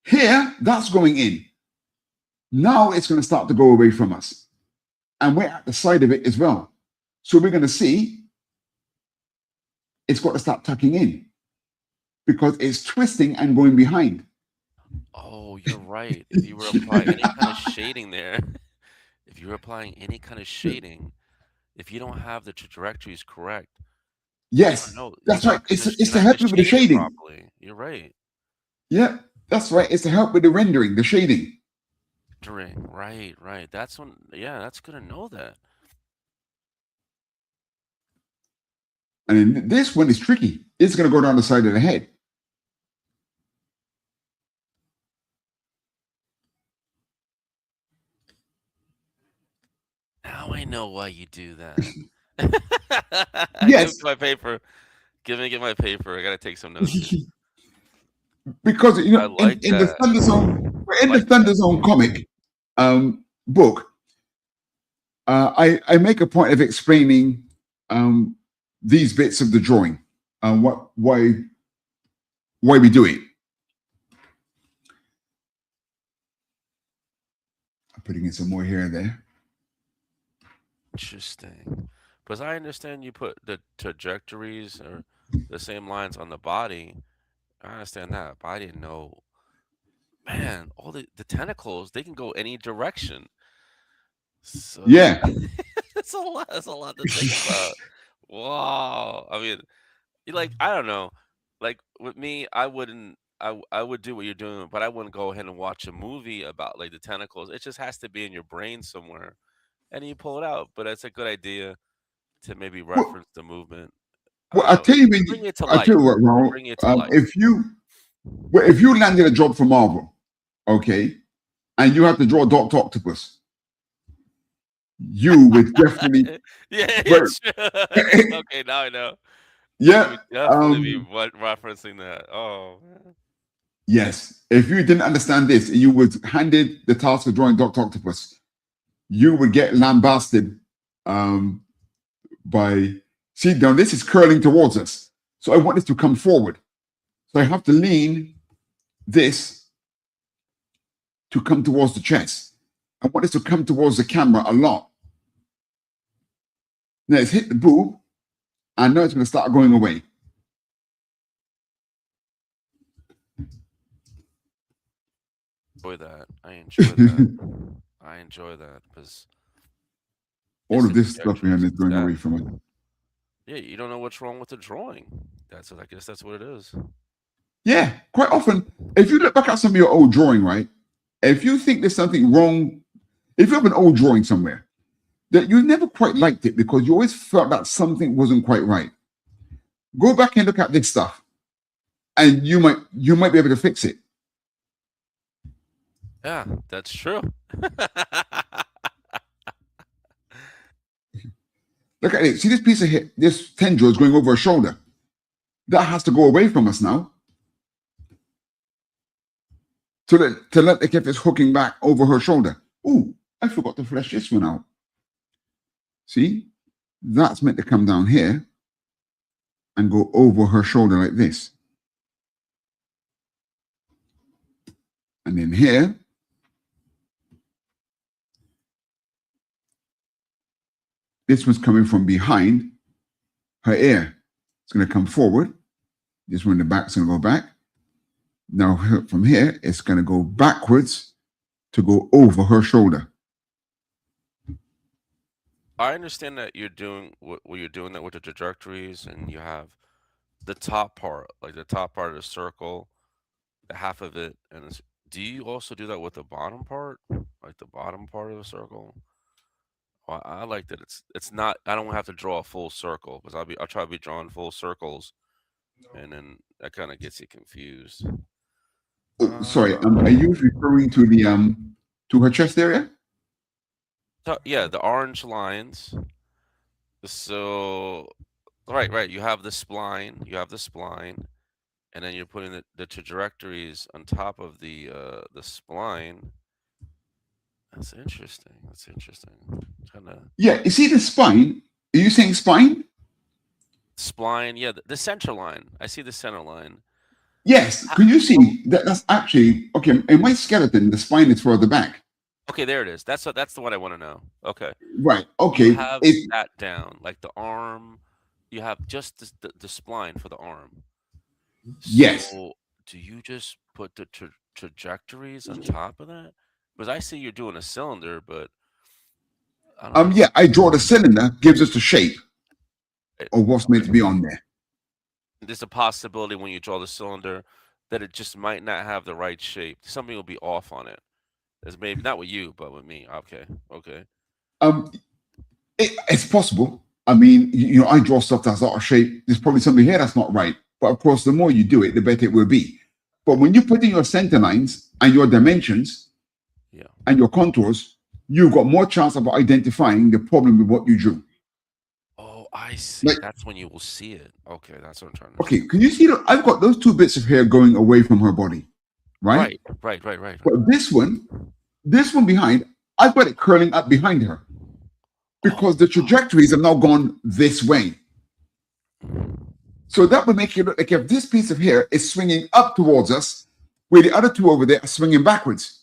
Here, that's going in. Now it's going to start to go away from us. And we're at the side of it as well. So we're going to see it's got to start tucking in because it's twisting and going behind.
Oh, you're right. If you were applying any kind of shading there, if you don't have the trajectories correct,
Yes, that's right. It's to help you with the shading.
Properly. You're right.
Yeah, that's right. It's to help with the rendering, the shading.
Right. That's that's good to know that.
And this one is tricky. It's going to go down the side of the head.
Now I know why you do that.
Yes.
Give me my paper. Get my paper. I gotta take some notes.
Because in the Thunder Zone comic book, I make a point of explaining these bits of the drawing and why we do it. I'm putting in some more here and there.
Interesting. Because I understand you put the trajectories or the same lines on the body. I understand that, but I didn't know. Man, all the tentacles, they can go any direction. So
Yeah.
that's a lot to think about. Wow. I mean, I don't know. With me, I would do what you're doing, but I wouldn't go ahead and watch a movie about the tentacles. It just has to be in your brain somewhere, and you pull it out. But it's a good idea to maybe reference the movement.
Well, I'll tell you what, Raul.
Bring it to life.
If you landed a job for Marvel, okay, and you have to draw Dr. Octopus, you would definitely.
Okay, now I know.
Yeah,
you would definitely be referencing that. Oh, man.
Yes, if you didn't understand this, you would handed the task of drawing Dr. Octopus, you would get lambasted by. See, now this is curling towards us, so I want this to come forward. So I have to lean this to come towards the chest. I want this to come towards the camera a lot. Now it's hit the boob, I know it's going to start going away.
Enjoy that. I enjoy that. I enjoy that because
All of this stuff behind is going away from it.
Yeah, you don't know what's wrong with the drawing. I guess that's what it is.
Yeah, quite often, if you look back at some of your old drawing, right? If you think there's something wrong, if you have an old drawing somewhere that you never quite liked it because you always felt that something wasn't quite right, go back and look at this stuff, and you might be able to fix it.
Yeah, that's true.
Look at it. See this piece of hair, this tendril is going over her shoulder. That has to go away from us now. To let the kid is hooking back over her shoulder. Oh, I forgot to flesh this one out. See, that's meant to come down here and go over her shoulder like this. And then here, this one's coming from behind her ear. It's going to come forward. This one in the back is going to go back. Now from here, it's going to go backwards to go over her shoulder.
I understand that you're doing what you're doing that with the trajectories, and you have the top part, like the top part of the circle, the half of it, and do you also do that with the bottom part, like the bottom part of the circle? Well, I like that it's not. I don't have to draw a full circle because I'll try to be drawing full circles, and then that kind of gets you confused.
Sorry, are you referring to the to her chest area?
So, yeah, the orange lines. So, right. You have the spline. And then you're putting the trajectories on top of the spline. That's interesting. Kind of.
Yeah, you see the spine? Are you saying spine?
Spline, yeah, the center line. I see the center line.
Yes. Can you see that? That's actually okay. In my skeleton, the spine is further back.
Okay, there it is. That's the one I want to know. Okay.
Right. Okay.
You have that down, like the arm. You have just the spline for the arm.
Yes.
So, do you just put the trajectories on top of that? Because I see you're doing a cylinder, but I don't know.
Yeah, I draw the cylinder, gives us the shape of what's meant to be on there.
There's a possibility when you draw the cylinder that it just might not have the right shape. Something will be off on it. It's maybe not with you, but with me. Okay.
It's possible. I mean, I draw stuff that's out of shape. There's probably something here that's not right. But of course, the more you do it, the better it will be. But when you put in your center lines and your dimensions, and your contours, you've got more chance of identifying the problem with what you drew.
Oh, I see. That's when you will see it. Okay, that's what I'm trying to
understand. Okay, can you see that I've got those two bits of hair going away from her body, right?
Right.
But this one behind, I've got it curling up behind her because the trajectories have now gone this way. So that would make it look like if this piece of hair is swinging up towards us, where the other two over there are swinging backwards.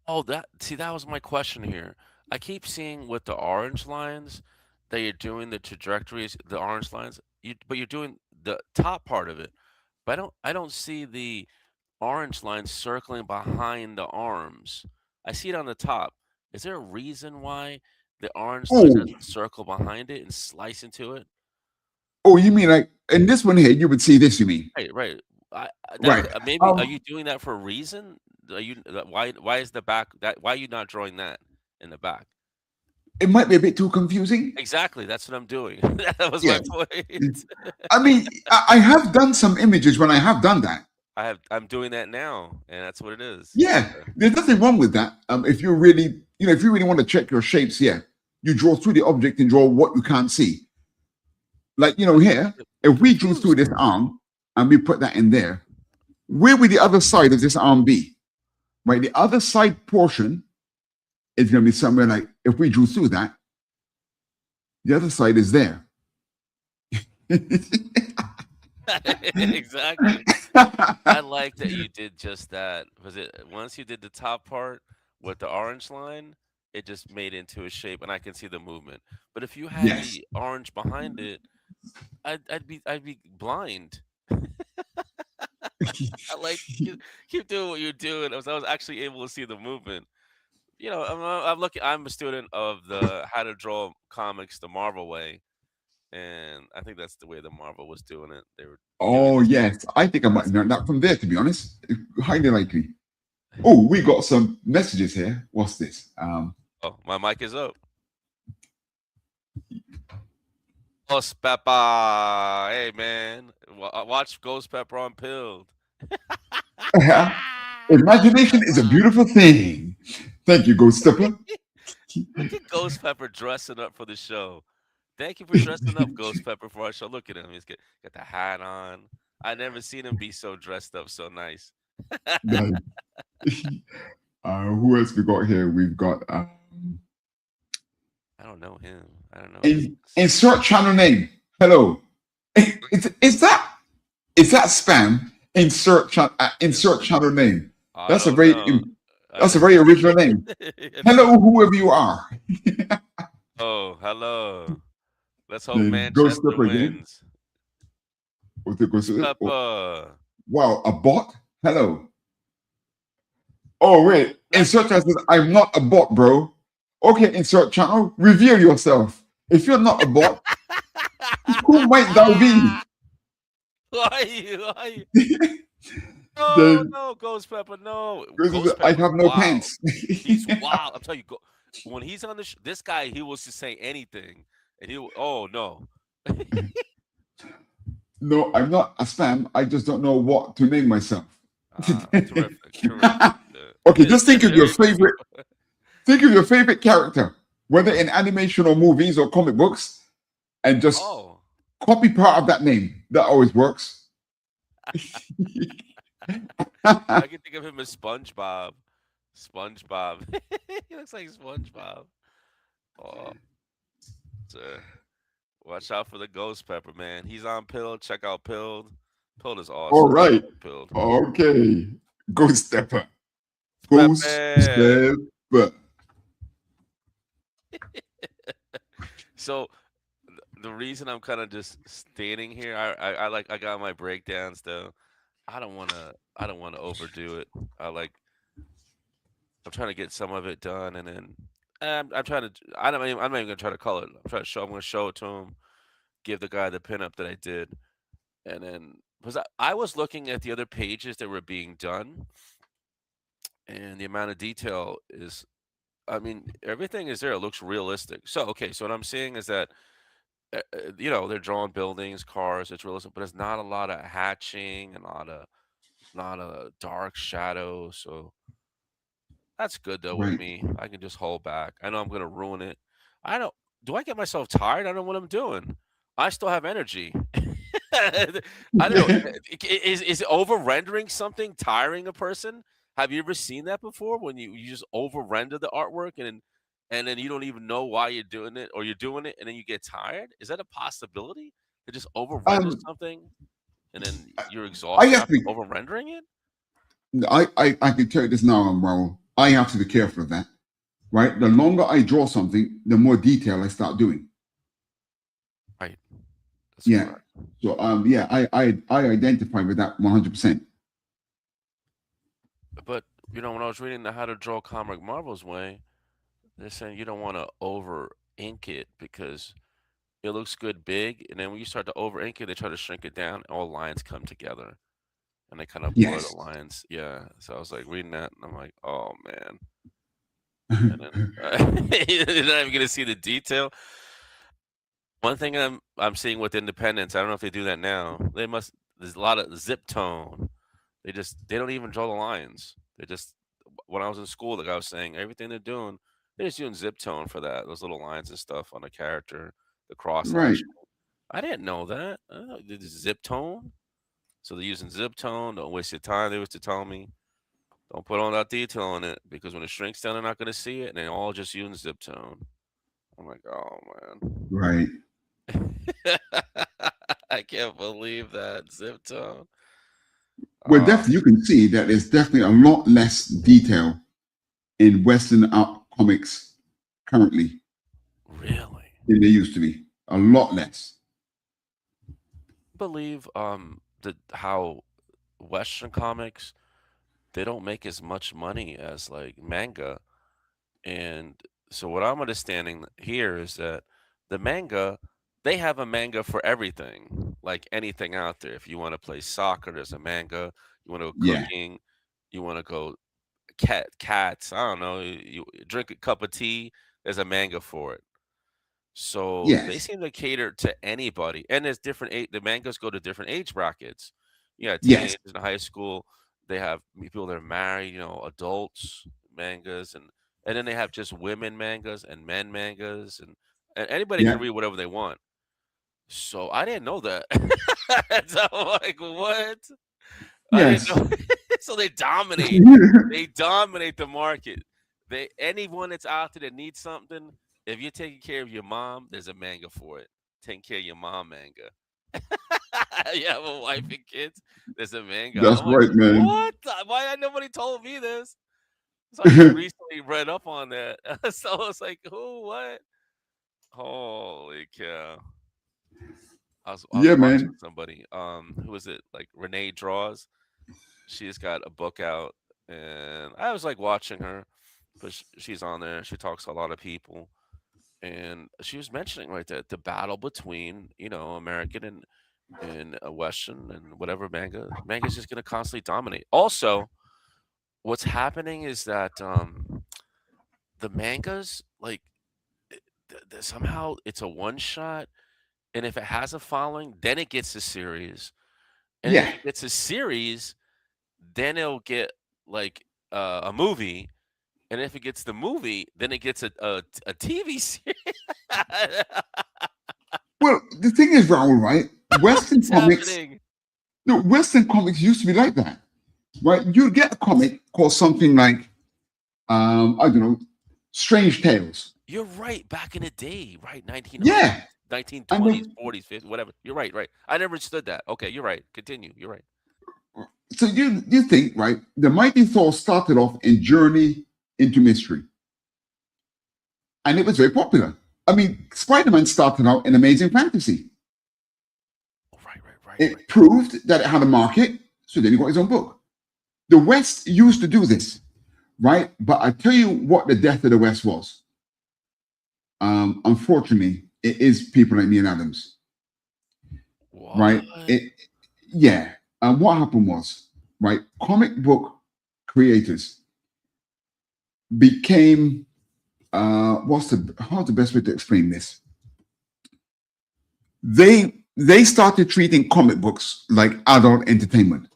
Oh, that was my question here. I keep seeing with the orange lines that you're doing the trajectories, the orange lines, but you're doing the top part of it. But I don't see the orange lines circling behind the arms. I see it on the top. Is there a reason why the orange line doesn't circle behind it and slice into it?
Oh, you mean like in this one here, you would see this, you mean?
Right. Maybe are you doing that for a reason? Are you why is the back why are you not drawing that in the back?
It might be a bit too confusing.
Exactly, that's what I'm doing. That was my point.
I mean, I have done some images when I have done that.
I'm doing that now, and that's what it is.
Yeah, there's nothing wrong with that. If you really, if you really want to check your shapes, you draw through the object and draw what you can't see. Like here, if we drew through this arm and we put that in there, where would the other side of this arm be? Right, the other side portion is going to be somewhere like, if we drew through that, the other side is there.
Exactly. I like that you did just that. Was it once you did the top part with the orange line, it just made it into a shape, and I can see the movement. But if you had the orange behind it, I'd be blind. I like keep doing what you're doing. I was actually able to see the movement. You know, I'm looking. I'm a student of the how to draw comics the Marvel way, and I think that's the way the Marvel was doing it. They were doing
Oh
this
yes, I think I might
classic.
learn that from there. To be honest, highly likely. Oh, we got some messages here. What's this?
Oh, my mic is up. Ghost Pepper, hey man, watch Ghost Pepper on Pilled.
Imagination is a beautiful thing. Thank you, Ghost Stepper.
Look at Ghost Pepper dressing up for the show. Thank you for dressing up, Ghost Pepper, for our show. Look at him. Got the hat on. I never seen him be so dressed up, so nice.
Nice. Who else we got here? We've got
I don't know him. I don't know.
insert channel name. Hello. Is that spam? Insert channel name. That's a very original name. Hello, whoever you are.
Oh, hello. Let's hope
Then Ghost
Manchester
Stepper again.
wins.
What's the Ghost Stepper?
Pepper.
Wow, a bot? Hello. Oh, wait. Insert channel says, I'm not a bot, bro. Okay, insert channel, reveal yourself. If you're not a bot, who might thou be?
Why are you? No, no, Ghost Pepper, no. Ghost
I
Pepper,
have no
wow.
pants.
He's wild. I'm telling you, when he's on this guy, he will just say anything. And oh, no.
No, I'm not a spam. I just don't know what to name myself.
Terrific.
Okay, just think of your favorite. Think of your favorite character, whether in animation or movies or comic books, and just copy part of that name. That always works.
I can think of him as SpongeBob. SpongeBob. He looks like SpongeBob. Oh. So, watch out for the Ghost Pepper, man. He's on Pilled. Check out Pilled. Pilled is awesome.
All right.
Pilled.
Okay. Ghost Stepper. Ghost Stepper.
So the reason I'm kind of just standing here, I got my breakdowns though. I don't want to overdo it. I'm trying to get some of it done, and then I'm trying to. I'm not even gonna try to color it. I'm gonna show it to him. Give the guy the pinup that I did, and then because I was looking at the other pages that were being done, and the amount of detail is. I mean, everything is there. It looks realistic. So okay, so what I'm seeing is that they're drawing buildings, cars. It's realistic, but it's not a lot of hatching and a lot of dark shadows. So that's good though with me. I can just hold back. I know I'm gonna ruin it. I don't. Do I get myself tired? I don't know what I'm doing. I still have energy. I don't know. Is over rendering something tiring a person? Have you ever seen that before? When you just over render the artwork and then you don't even know why you're doing it, or you're doing it and then you get tired? Is that a possibility? To just over render something and then you're exhausted after over rendering it?
I can tell you this now, Raul. I have to be careful of that. Right? The longer I draw something, the more detail I start doing.
Right. That's
yeah.
correct.
So I identify with that 100%.
But when I was reading the How to Draw Comic Marvel's way, they're saying you don't want to over ink it because it looks good big, and then when you start to over ink it, they try to shrink it down. All lines come together, and they kind of blur the lines. Yeah. So I was like reading that, and I'm like, oh man. And then you're not even gonna see the detail. One thing I'm seeing with Independence, I don't know if they do that now. There's a lot of zip tone. They don't even draw the lines. When I was in school, the guy was saying everything they're doing, they're just using zip tone for that. Those little lines and stuff on a character, the cross hatching. I didn't know that. They just zip tone. So they're using zip tone. Don't waste your time. They used to tell me, don't put all that detail on it because when it shrinks down, they're not going to see it, and they all just using zip tone. I'm like, oh man.
Right.
I can't believe that zip tone.
Well, definitely, you can see that there's definitely a lot less detail in Western art comics currently.
Really?
Than there used to be. A lot less.
believe how Western comics, they don't make as much money as like manga. And so what I'm understanding here is that the manga, they have a manga for everything, like anything out there. If you want to play soccer, there's a manga. You want to go
Yeah,
cooking, you want to go cats. I don't know. You drink a cup of tea. There's a manga for it. So they
yes,
seem to cater to anybody, and there's different the mangas go to different age brackets. Yeah,
yes,
teenagers in high school. They have people that are married, adults mangas, and then they have just women mangas and men mangas, and anybody
yeah,
can read whatever they want. So I didn't know that. So I'm like, what? I didn't
yes.
know. So they dominate. They dominate the market. Anyone that's out there that needs something, if you're taking care of your mom, there's a manga for it. Taking care of your mom manga. You have a wife and kids, there's a manga.
That's
I'm like,
right, man.
what? Why had nobody told me this? So I just recently read up on that. So I was like, who? What? Holy cow! I was
Yeah,
watching
man.
somebody. Who was it? Like Renee Draws. She's got a book out, and I was like watching her, but she's on there. She talks to a lot of people, and she was mentioning right that the battle between American and Western and whatever manga's just gonna constantly dominate. Also, what's happening is that the mangas like somehow it's a one shot, and if it has a following, then it gets a series, and then if
Yeah,
it gets a series, then it'll get like a movie. And if it gets the movie, then it gets a TV series.
well, the thing is, Raul, right? Western
What's
comics,
happening?
no, Western comics used to be like that, right? You'd get a comic called something like, I don't know, Strange Tales.
You're right. Back in the day, right? 1900s,
Yeah, and
1920s, 40s, 50s, whatever. You're right, right. I never understood that. Okay, you're right. Continue. You're right.
so you think, right? The Mighty Thor started off in Journey into Mystery, and it was very popular. I mean, Spider-Man started out in Amazing Fantasy.
Oh, right.
It proved that it had a market, so then he got his own book. The West used to do this, right? But I tell you what the death of the West was. Unfortunately, it is people like Neil Adams,
What?
right? Yeah. And what happened was, right, comic book creators became how's the best way to explain this? They started treating comic books like adult entertainment.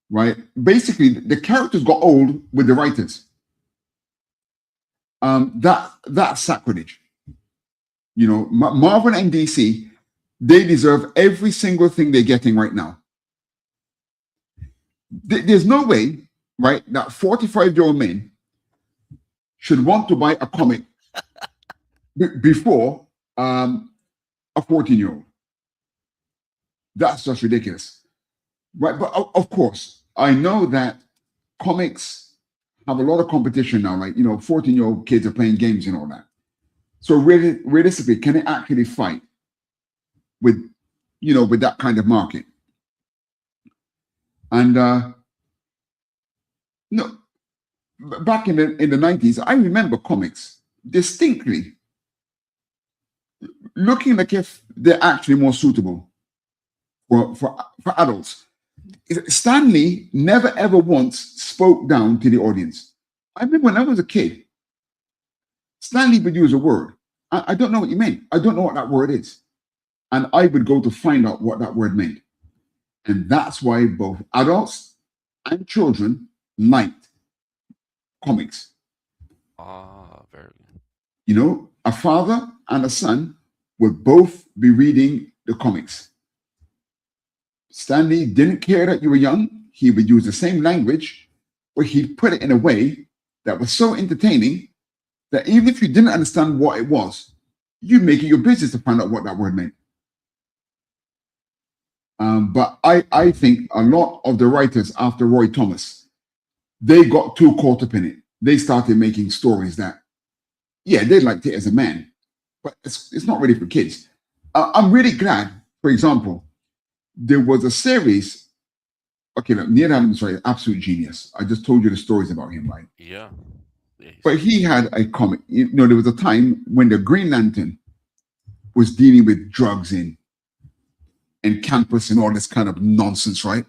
Right? Basically, the characters got old with the writers. That's sacrilege. Marvel and DC, they deserve every single thing they're getting right now. There's no way, right, that 45-year-old men should want to buy a comic before a 14-year-old. That's just ridiculous. Right? But of course, I know that comics have a lot of competition now, right? 14-year-old kids are playing games and all that. So realistically, can it actually fight with that kind of market? And no, back in the 90s, I remember comics distinctly looking like if they're actually more suitable for adults. Stan Lee never ever once spoke down to the audience. I remember when I was a kid, Stan Lee would use a word. I don't know what he meant. I don't know what that word is. And I would go to find out what that word meant. And that's why both adults and children liked comics.
Ah, very good.
A father and a son would both be reading the comics. Stan Lee didn't care that you were young. He would use the same language, but he'd put it in a way that was so entertaining that even if you didn't understand what it was, you'd make it your business to find out what that word meant. But I think a lot of the writers after Roy Thomas, they got too caught up in it. They started making stories that, yeah, they liked it as a man, but it's not really for kids. I'm really glad For example, there was a series. Okay, look, Neil Adams, right? Absolute genius. I just told you the stories about him, right?
Yeah.
But he had a comic. You know, there was a time when the Green Lantern was dealing with drugs and campus and all this kind of nonsense, right?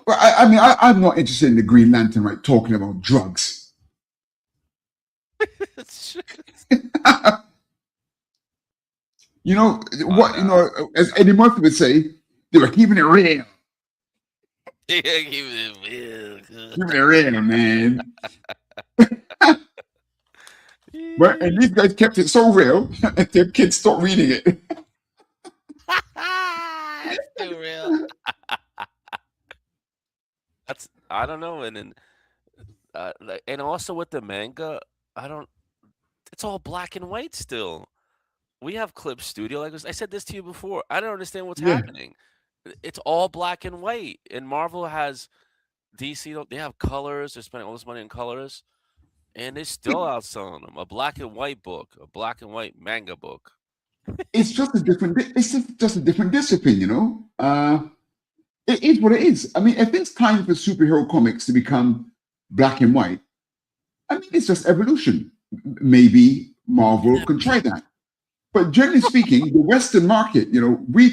Well, I mean, I'm not interested in the Green Lantern, right? Talking about drugs. You know what? You know, as Eddie Murphy would say, they were keeping it real.
Yeah, keeping it real.
Keeping it real, man. But and these guys kept it so real that their kids stopped reading it.
It's too real. That's I don't know, and then and also with the manga, it's all black and white still. We have Clip Studio, like I said this to you before. I don't understand what's
Yeah.
happening. It's all black and white, and Marvel has DC. They have colors. They're spending all this money on colors, and they're still outselling them. A black and white book, a black and white manga book.
It's just a different. It's just a different discipline, you know. It is what it is. I mean, if it's time for superhero comics to become black and white, I mean, it's just evolution. Maybe Marvel can try that. But generally speaking, the Western market, you know, we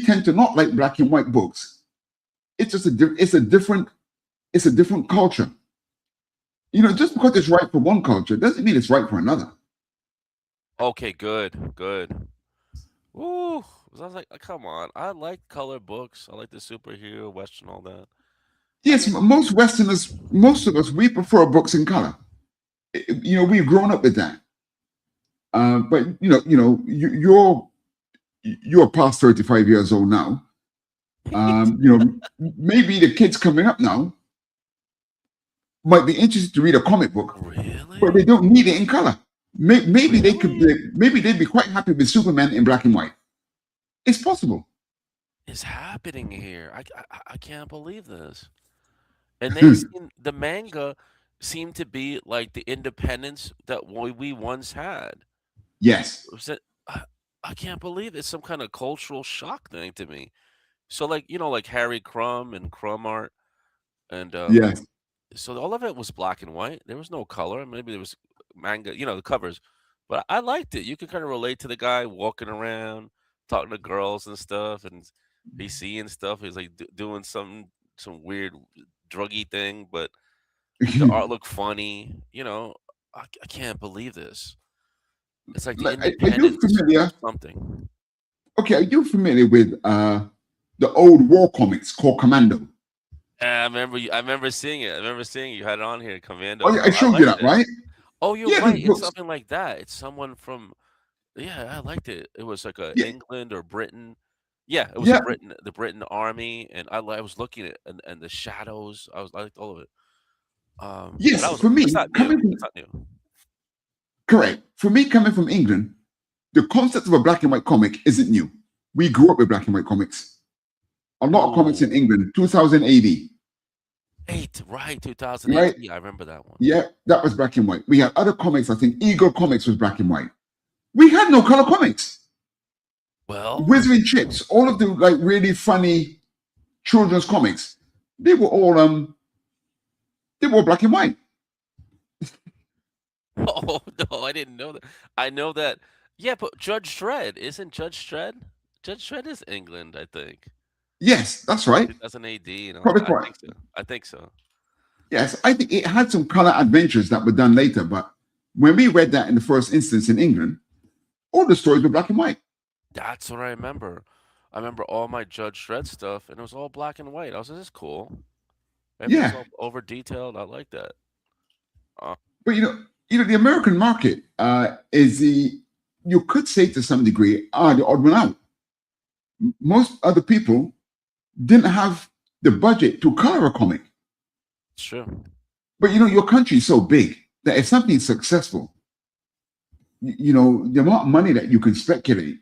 tend to not like black and white books. It's just it's a different culture. You know, just because it's right for one culture doesn't mean it's right for another.
Okay, good. Ooh, I was like, come on. I like color books. I like the superhero, Western, all that.
Yes, most Westerners, most of us, we prefer books in color. You know, we've grown up with that. But you're past 35 years old now. You know, maybe the kids coming up now might be interested to read a comic book,
Really?
but they don't need it in color. Maybe they could. Maybe they'd be quite happy with Superman in black and white. It's possible.
Is happening here? I can't believe this. And the manga seemed to be like the independence that we once had.
Yes.
I can't believe it's some kind of cultural shock thing to me. So like like Harry Crumb and Crumb Art, and
Yes.
so all of it was black and white. There was no color. Maybe there was manga, the covers, but I liked it. You could kind of relate to the guy walking around, talking to girls and stuff, and he's seeing stuff. He's like doing some weird druggy thing, but the art looked funny. I can't believe this. It's like the
Are you
independence
familiar?
of something.
Okay, are you familiar with the old war comics called Commando?
I remember seeing it. I remember seeing you had it on here, Commando.
Oh, yeah, I showed you that, right?
Oh, you're
Yeah,
right.
these
It's
books.
something like that. It's someone from. Yeah, I liked it. It was like a
Yeah,
England or Britain. Yeah, it was
yeah,
the Britain army, and I was looking at and the shadows. I liked all of it. But
yes. For me,
that's not new. It's not new.
correct. For me, coming from England, the concept of a black and white comic isn't new. We grew up with black and white comics. A lot of comics in
Ooh.
England, 2000 AD,
2008.
right?
Yeah, I remember that one.
Yeah, that was black and white. We had other comics. I think Eagle Comics was black and white. We had no color comics.
Well,
Wizarding Chips, all of the like really funny children's comics, they were all black and white.
oh no, I didn't know that. I know that. Yeah, but Judge Dredd isn't Judge Dredd? Judge Dredd is England, I think.
Yes, that's right.
2000 AD and all
Probably
that. I
correct.
think so. I think so.
Yes, I think it had some color adventures that were done later, but when we read that in the first instance in England, all the stories were black and white.
That's what I remember. I remember all my Judge Dredd stuff, and it was all black and white. I was like, this is cool. Everything's
Yeah,
all over detailed. I like that. Uh,
but the American market is you could say to some degree the odd one out. Most other people didn't have the budget to color a comic.
it's true.
But your country is so big that if something is successful, the amount of money that you can speculate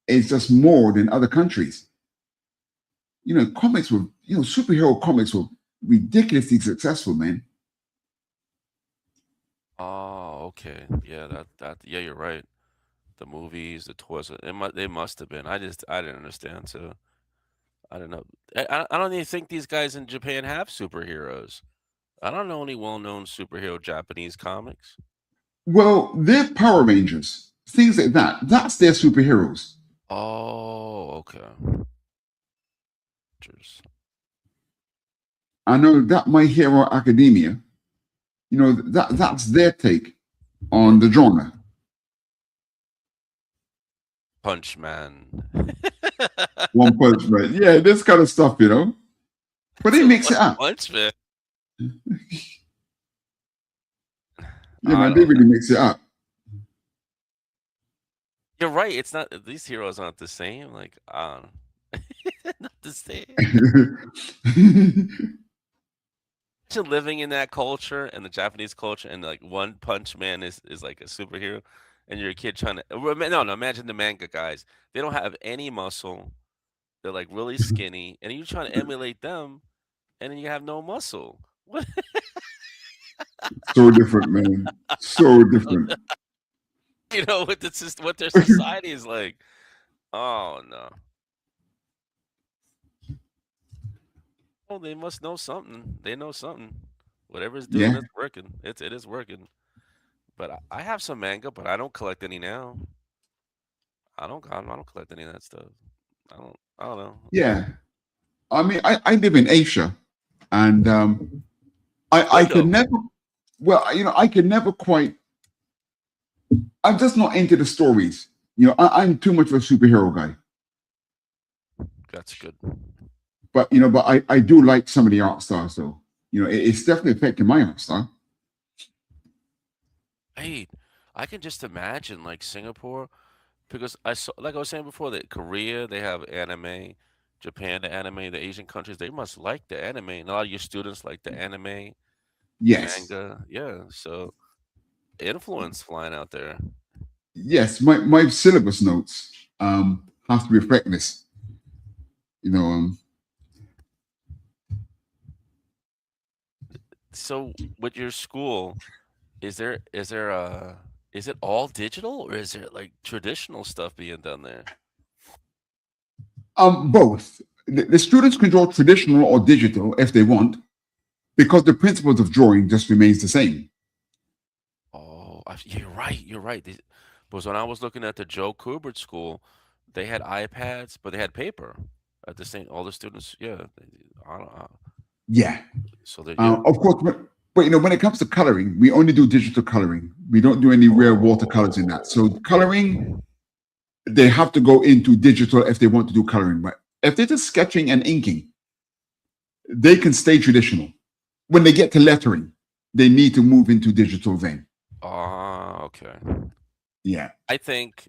is just more than other countries. Comics were, superhero comics were ridiculously successful, man.
Oh, okay. Yeah, yeah, you're right. the movies, the toys. They must have been. I didn't understand. So I don't know. I don't even think these guys in Japan have superheroes. I don't know any well-known superhero Japanese comics.
Well, they're Power Rangers, things like that. That's their superheroes.
Oh, okay.
I know that My Hero Academia, that's their take on the genre.
Punch Man.
One Punch Man. Yeah, this kind of stuff, But they mix it up.
Punch Man.
Yeah, man, they really mix it up.
You're right. It's not. These heroes aren't the same. Like, I don't know. Not the same. Imagine living in that culture and the Japanese culture, and like One Punch Man is like a superhero, and you're a kid trying to. No, imagine the manga guys. They don't have any muscle. They're like really skinny, and you're trying to emulate them, and then you have no muscle. What?
So different, man. So different.
What their society is like. Oh no. Oh, they must know something. They know something. Whatever's doing, it's working. It is working. But I have some manga, but I don't collect any now. I don't collect any of that stuff. I don't know.
Yeah. I mean, I live in Asia, and I could never. Well, I could never quite. I'm just not into the stories. I'm too much of a superhero guy.
That's good.
But I do like some of the art styles, though. It's definitely affecting my art style.
Hey, I can just imagine like Singapore, because I saw, like I was saying before, that Korea, they have anime, Japan the anime, the Asian countries, they must like the anime, and a lot of your students like the anime,
Yes.
manga. Yeah, so influence flying out there.
Yes, my syllabus notes have to reflect this.
So with your school, is it all digital, or is there like traditional stuff being done there?
Both. The students can draw traditional or digital if they want, because the principles of drawing just remains the same.
Oh, you're right. You're right. Because when I was looking at the Joe Kubert school, they had iPads, but they had paper at the same. All the students, yeah. I don't know.
Yeah.
So they,
of course, but when it comes to coloring, we only do digital coloring. We don't do any real watercolors in that. So coloring, they have to go into digital if they want to do coloring. But if they're just sketching and inking, they can stay traditional. When they get to lettering, they need to move into digital then.
Okay.
Yeah.
I think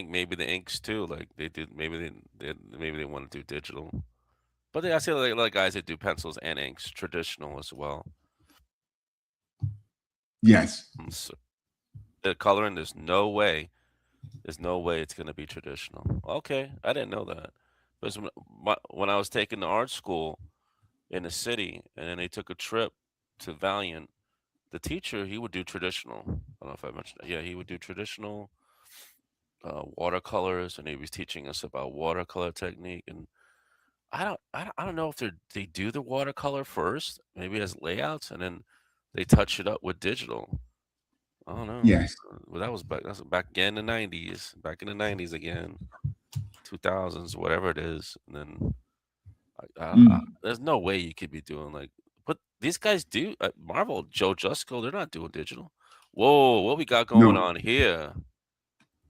maybe the inks too. Like they do. Maybe they want to do digital. But I see a lot of guys that do pencils and inks, traditional as well.
Yes.
So the coloring, there's no way it's going to be traditional. Okay, I didn't know that. Because when I was taking the art school in the city, and then they took a trip to Valiant, the teacher, he would do traditional. I don't know if I mentioned that. Yeah, he would do traditional watercolors, and he was teaching us about watercolor technique. And I don't know if they do the watercolor first, maybe as layouts, and then they touch it up with digital. I don't know.
Yes.
Well, that's back again in the 90s. Back in the 90s again. 2000s, whatever it is. And then there's no way you could be doing like, but these guys do. Marvel, Joe Jusko, they're not doing digital. Whoa, what we got going on here?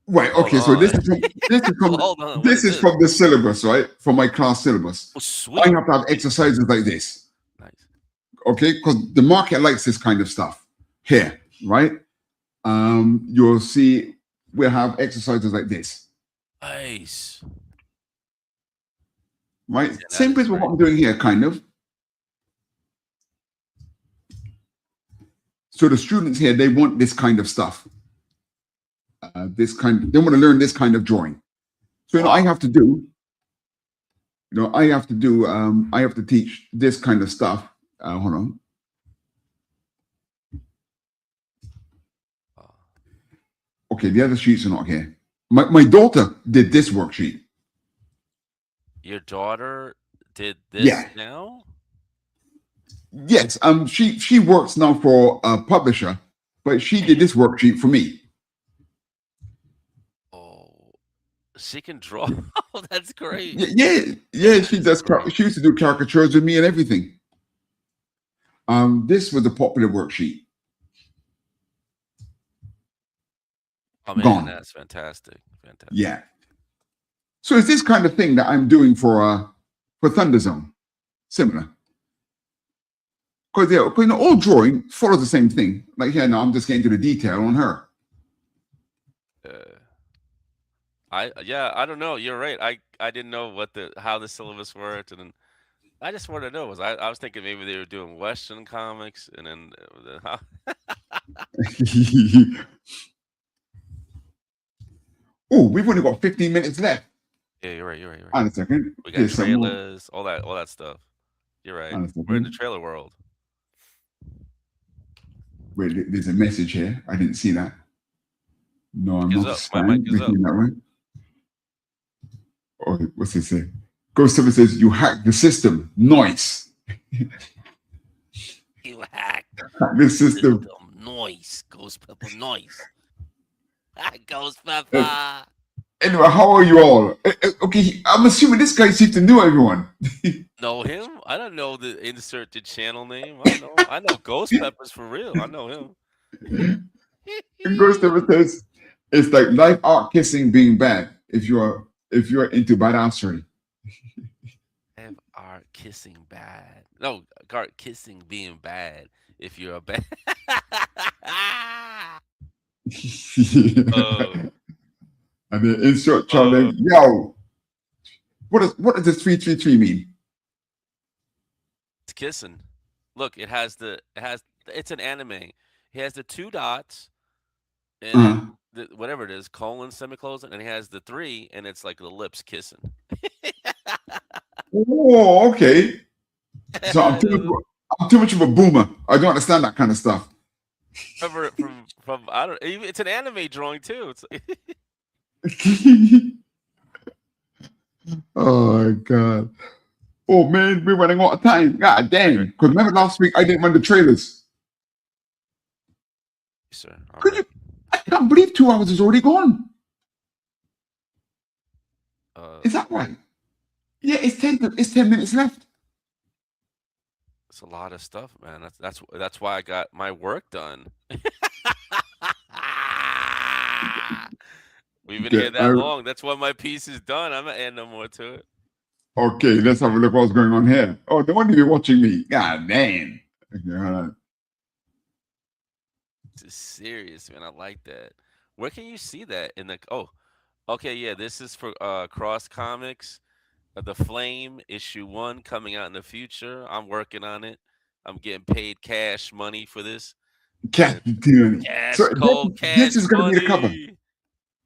Right. Okay. So this is from the syllabus, right? From my class syllabus.
Oh, sweet.
I have to have exercises like this.
Nice.
Okay, because the market likes this kind of stuff here, right? You'll see we'll have exercises like this.
Nice.
Right? Same principle what I'm doing here, kind of. So the students here, they want this kind of stuff. They want to learn this kind of drawing. So I have to teach this kind of stuff. Hold on. Okay, the other sheets are not here. My daughter did this worksheet.
Your daughter did this
Yeah.
now?
Yes. She works now for a publisher, but she did this worksheet for me.
Oh, she can draw. Oh, that's great.
Yeah. She does. She used to do caricatures with me and everything. This was a popular worksheet.
Oh man,
Gone.
that's fantastic. Fantastic.
Yeah. So it's this kind of thing that I'm doing for Thunder Zone. Similar. Because all drawing follows the same thing. Like here now, I'm just getting to the detail on her.
I don't know. You're right. I didn't know how the syllabus worked, and then I just wanted to know I was thinking maybe they were doing Western comics, and then how.
Oh, we've only got 15 minutes left.
Yeah, you're right. You're right.
On a second.
We got trailers, all that stuff. You're right. We're in the trailer world.
Wait, there's a message here. I didn't see that. No, I'm not.
My mic is up.
That way. Oh, what's it say? Ghost Pepper says you hacked the system. Nice.
You hacked
the system.
Nice. Ghost Pepper. Nice. Ghost Pepper.
Anyway, how are you all? Okay, I'm assuming this guy seems to know everyone.
Know him? I don't know the insert the channel name. I know Ghost Peppers for real. I know him.
Ghost Pepper says it's like life art kissing being bad if you're into badassery.
Life art kissing bad. No, art kissing being bad if you're a bad.
And then insert challenge. Yo, what does this 333 mean?
It's kissing. Look, it's an anime. It has the 2 dots and whatever it is, colon, semicolon, and it has the 3, and it's like the lips kissing.
Oh, okay. So I'm too much of a boomer. I don't understand that kind of stuff.
From I don't. It's an anime drawing too. It's
oh my god. Oh man, we're running out of time. God damn. Because remember last week I didn't run the trailers.
Sir,
I can't believe 2 hours is already gone. Is that right? Yeah, it's 10 minutes left.
It's a lot of stuff, man. That's why I got my work done. We've been here that long. That's why my piece is done. I'm not adding no more to it.
Okay, let's have a look what's going on here. Oh, no wonder you're watching me. God damn. Okay, hold on.
This is serious, man. I like that. Where can you see that in the? Oh, okay, yeah. This is for Cross Comics. The Flame issue 1 coming out in the future. I'm working on it. I'm getting paid cash money for this.
Cash money. This is going to be the cover.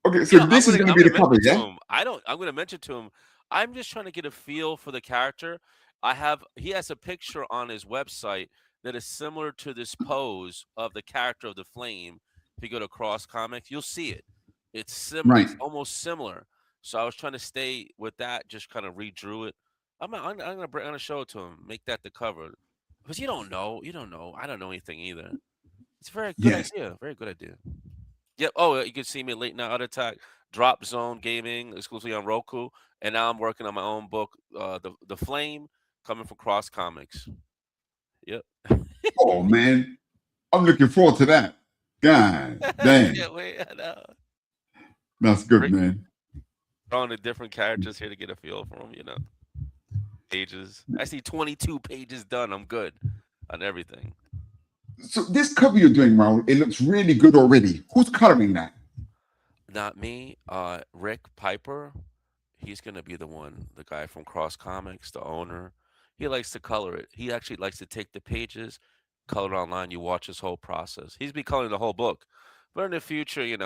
Okay, so this is going to be the cover, yeah?
I'm going to mention to him. I'm just trying to get a feel for the character. He has a picture on his website that is similar to this pose of the character of the Flame. If you go to Cross Comics, you'll see it. It's similar.
Right.
It's almost similar. So I was trying to stay with that. Just kind of redrew it. I'm gonna show it to him. Make that the cover. Because you don't know. I don't know anything either. It's a very good idea. Very good idea. Yep. Oh, you can see me Late Night Art Attack, Drop Zone Gaming, exclusively on Roku. And now I'm working on my own book, The Flame, coming from Cross Comics. Yep.
Oh man, I'm looking forward to that. God damn.
Yeah, wait, I know.
That's good, man.
Drawing the different characters here to get a feel for them, Pages. I see 22 pages done. I'm good on everything.
So this cover you're doing, Raul, it looks really good already. Who's coloring that?
Not me. Rick Piper. He's gonna be the guy from Cross Comics, the owner. He likes to color it. He actually likes to take the pages, color it online. You watch his whole process. He's been coloring the whole book, but in the future, he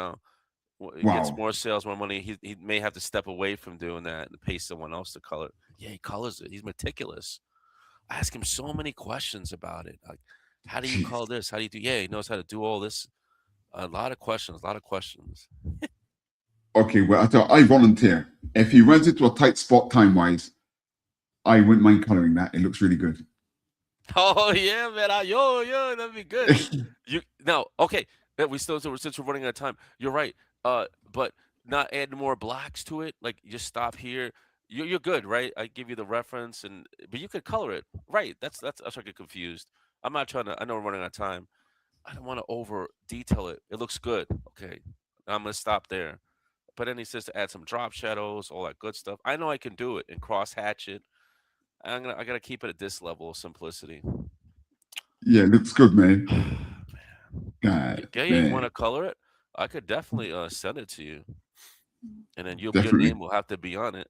gets more sales, more money. He may have to step away from doing that and pay someone else to color it. Yeah, he colors it. He's meticulous. I ask him so many questions about it. Like, how do you color this? How do you do? Yeah, he knows how to do all this. A lot of questions.
Okay, well, I volunteer. If he runs into a tight spot time-wise, I wouldn't mind coloring that. It looks really good.
Oh yeah, man! Yo, that'd be good. Okay. Since we're running out of time. You're right. But not add more blacks to it. Like you just stop here. You're good, right? I give you the reference, but you could color it, right? That's I get confused. I'm not trying to. I know we're running out of time. I don't want to over detail it. It looks good. Okay, I'm gonna stop there. But then he says to add some drop shadows, all that good stuff. I know I can do it and cross hatch it. I gotta keep it at this level of simplicity.
Yeah, it looks good, man. God,
Yeah, you want to color it? I could definitely send it to you, and then your name will have to be on it.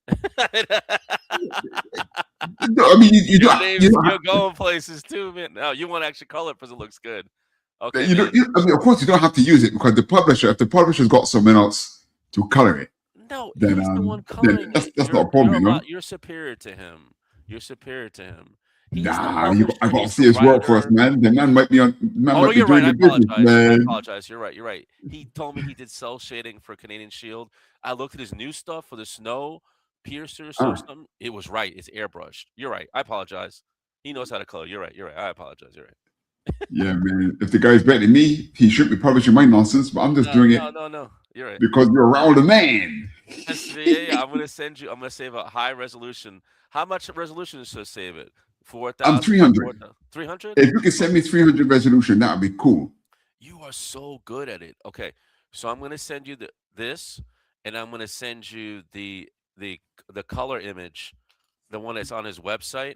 No, I mean,
you're going places too, man. No, you want to actually color it because it looks good. Okay,
I mean, of course, you don't have to use it because if the publisher's got someone else to color it,
no,
then
he's the one coloring it.
That's not a problem,
You're superior to him. You're superior to him.
Nah, I got to see his work first, man. The man might be on.
Oh, you're right. I apologize. You're right. He told me he did cell shading for Canadian Shield. I looked at his new stuff for the snow piercers or something. It was right. It's airbrushed. You're right. I apologize. He knows how to color. You're right. I apologize. You're right.
Yeah, man. If the guy's better than me, he shouldn't be publishing my nonsense. But I'm just doing it.
No. You're right.
Because you're Raul the man.
Yeah. I'm gonna save a high resolution. How much resolution should I save it? 4,000.
I'm 300.
300.
If you can send me 300 resolution, that would be cool.
You are so good at it. Okay, so I'm gonna send you this, and I'm gonna send you the color image, the one that's on his website.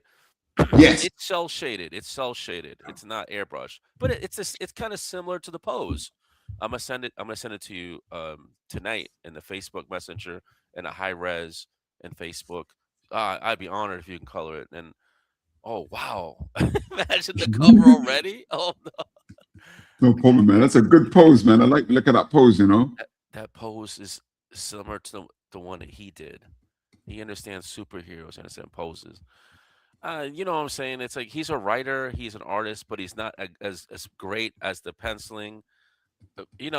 Yes,
it's cell shaded. It's not airbrush, but it's kind of similar to the pose. I'm gonna send it to you tonight in the Facebook Messenger and a high res and Facebook. I'd be honored if you can color it. And oh wow, imagine the cover already. Oh no.
No problem, man. That's a good pose, man. I like to look at that pose,
That pose is similar to the one that he did. He understands superheroes, understands poses. You know what I'm saying? It's like he's a writer, he's an artist, but he's not as great as the penciling. He's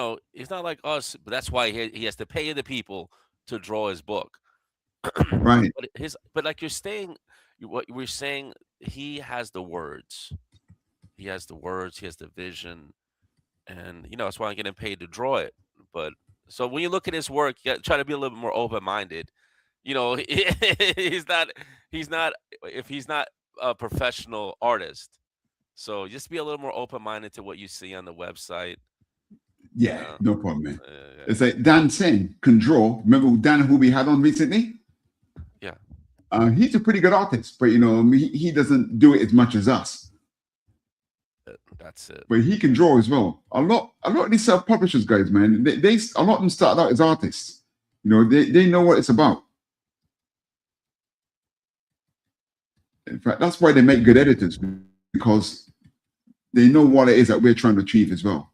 not like us. But that's why he has to pay the people to draw his book.
Right.
But like what we're saying, he has the words. He has the words. He has the vision. And that's why I'm getting paid to draw it. But so when you look at his work, you got to try to be a little bit more open-minded. He's not a professional artist. So just be a little more open-minded to what you see on the website.
Yeah, no problem, man. It's like Dan Sen can draw. Remember Dan who we had on recently?
Yeah.
He's a pretty good artist, but he doesn't do it as much as us.
That's it.
But he can draw as well. A lot of these self-publishers guys, man, they a lot of them started out as artists. They know what it's about. In fact, that's why they make good editors, because they know what it is that we're trying to achieve as well.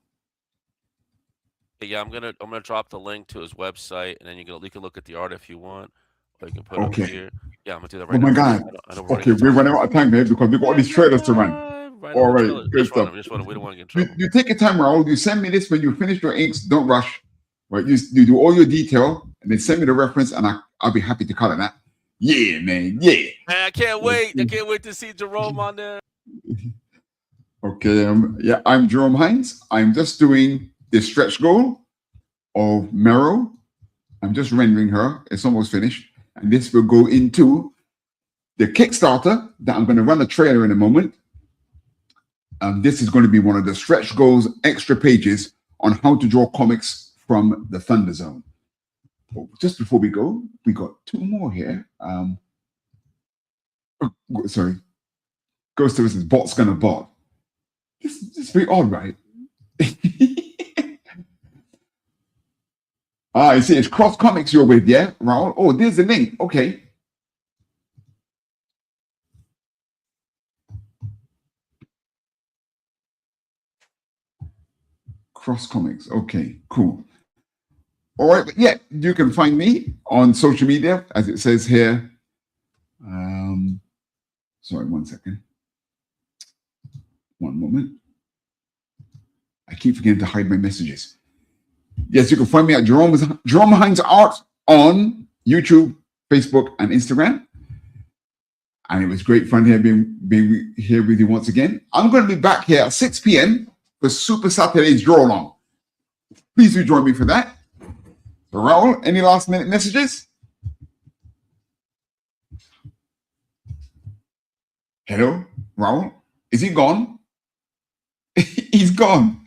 Yeah, I'm gonna drop the link to his website, and then you can look at the art if you want, or you can put it up here. Yeah, I'm gonna do that right now.
Oh my God. Okay, we're running out of time, man, because we've got all these trailers to run. All right, good stuff.
We don't want to get in trouble.
You take your time, Raul. You send me this when you finish your inks. Don't rush. Right? You do all your detail, and then send me the reference, and I'll be happy to color that. Yeah, man. Yeah.
Man, I can't wait. I can't wait to see Jerome on there.
Okay. I'm Jerome Hinds. I'm just doing the stretch goal of Mero. I'm just rendering her. It's almost finished. And this will go into the Kickstarter that I'm going to run a trailer in a moment. This is going to be one of the stretch goals extra pages on how to draw comics from the Thunder Zone. Just before we go, we got two more here. Sorry. Ghost Services, bot's gonna bot. This is very odd, right? I see. It's Cross Comics you're with, yeah, Raul? Oh, there's the link. Okay. Cross Comics. Okay, cool. All right, but yeah, you can find me on social media, as it says here. Sorry, 1 second. One moment. I keep forgetting to hide my messages. Yes, you can find me at Jerome Hinds Art on YouTube, Facebook, and Instagram. And it was great fun here being here with you once again. I'm going to be back here at 6 p.m. for Super Saturday's Draw Along. Please do join me for that. So Raul, any last minute messages? Hello, Raul? Is he gone? He's gone.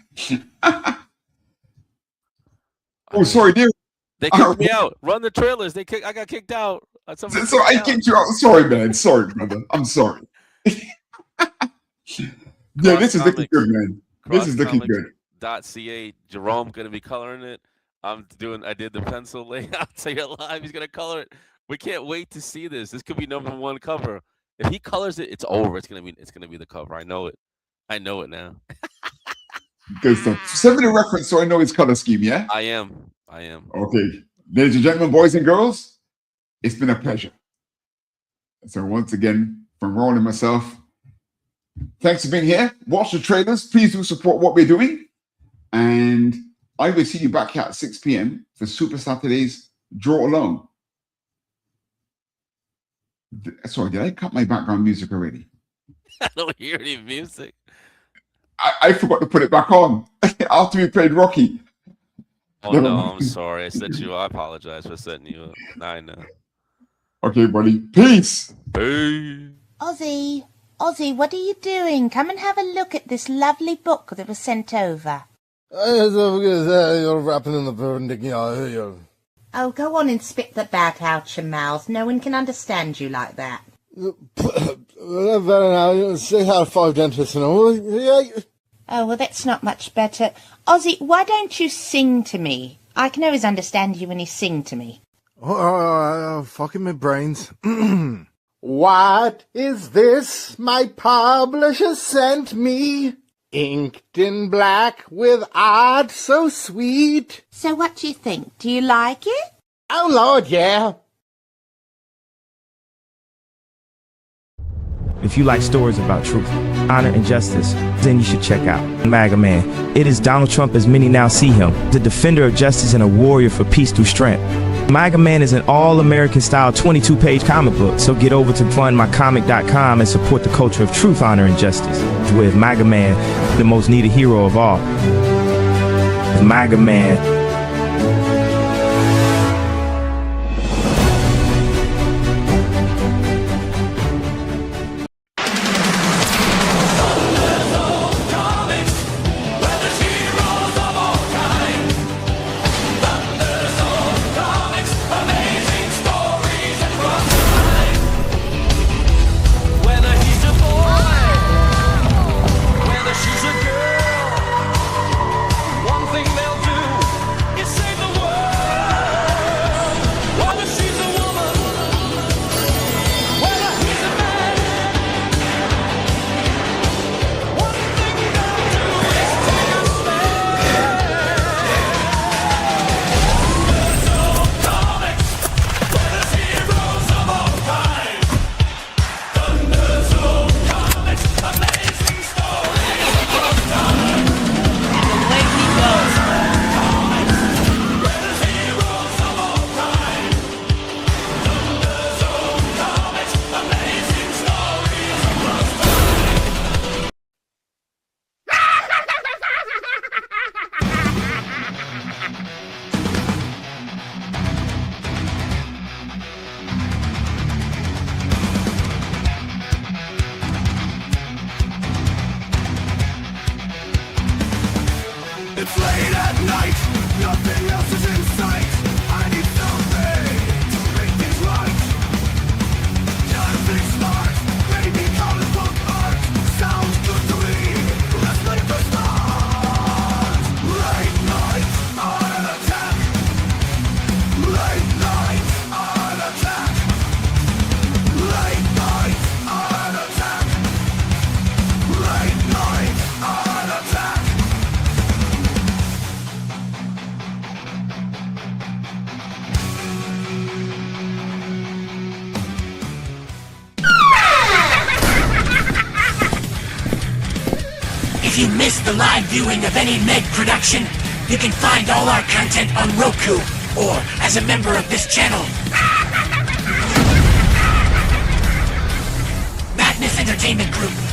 Oh, sorry, dear.
They kicked me out. Run the trailers. I got kicked out.
So I kicked you out. Sorry, man. Sorry, brother. I'm sorry. Yeah, this is looking good, man. This is looking good.
.ca. Jerome gonna be coloring it. I did the pencil layout. So you're live. He's gonna color it. We can't wait to see this. This could be #1 cover. If he colors it, it's over. It's gonna be the cover. I know it. I know it now.
Good stuff. Send me the reference so I know his color scheme. Yeah.
I am.
Okay, ladies and gentlemen, boys and girls, it's been a pleasure. So once again, from Raul and myself, thanks for being here. Watch the trailers. Please do support what we're doing. And I will see you back here at 6 p.m. for Super Saturday's Draw Along. Sorry, did I cut my background music already?
I don't hear any music.
I forgot to put it back on after we played Rocky.
Oh, no, I'm sorry. I set you up. I apologize for setting you up. I know.
Okay, buddy. Peace.
Hey.
Ozzy, what are you doing? Come and have a look at this lovely book that was sent over.
You're wrapping in the perpendicular.
Oh, go on and spit the bat out your mouth. No one can understand you like that.
Better now. 6 out of 5 dentists and all.
Oh, well, that's not much better. Ozzy, why don't you sing to me? I can always understand you when you sing to me.
Fucking my brains. What is this my publisher sent me? Inked in black with art so sweet.
So what do you think? Do you like it?
Oh, Lord, yeah.
If you like stories about truth, honor, and justice, then you should check out MAGA Man. It is Donald Trump as many now see him, the defender of justice and a warrior for peace through strength. MAGA Man is an all-American style 22-page comic book, so get over to fundmycomic.com and support the culture of truth, honor, and justice. With MAGA Man, the most needed hero of all. MAGA Man.
It's late at night, nothing else is in sight. I need something to make things right. Nothing smart, maybe comic book art. Sounds good to me, let's let it start. Late night, on attack. Late night, on attack. Late night, on attack. Late night, on attack.
If you missed the live viewing of any Meg production,
You can find all our content on Roku or as a member of this channel. Madness Entertainment Group.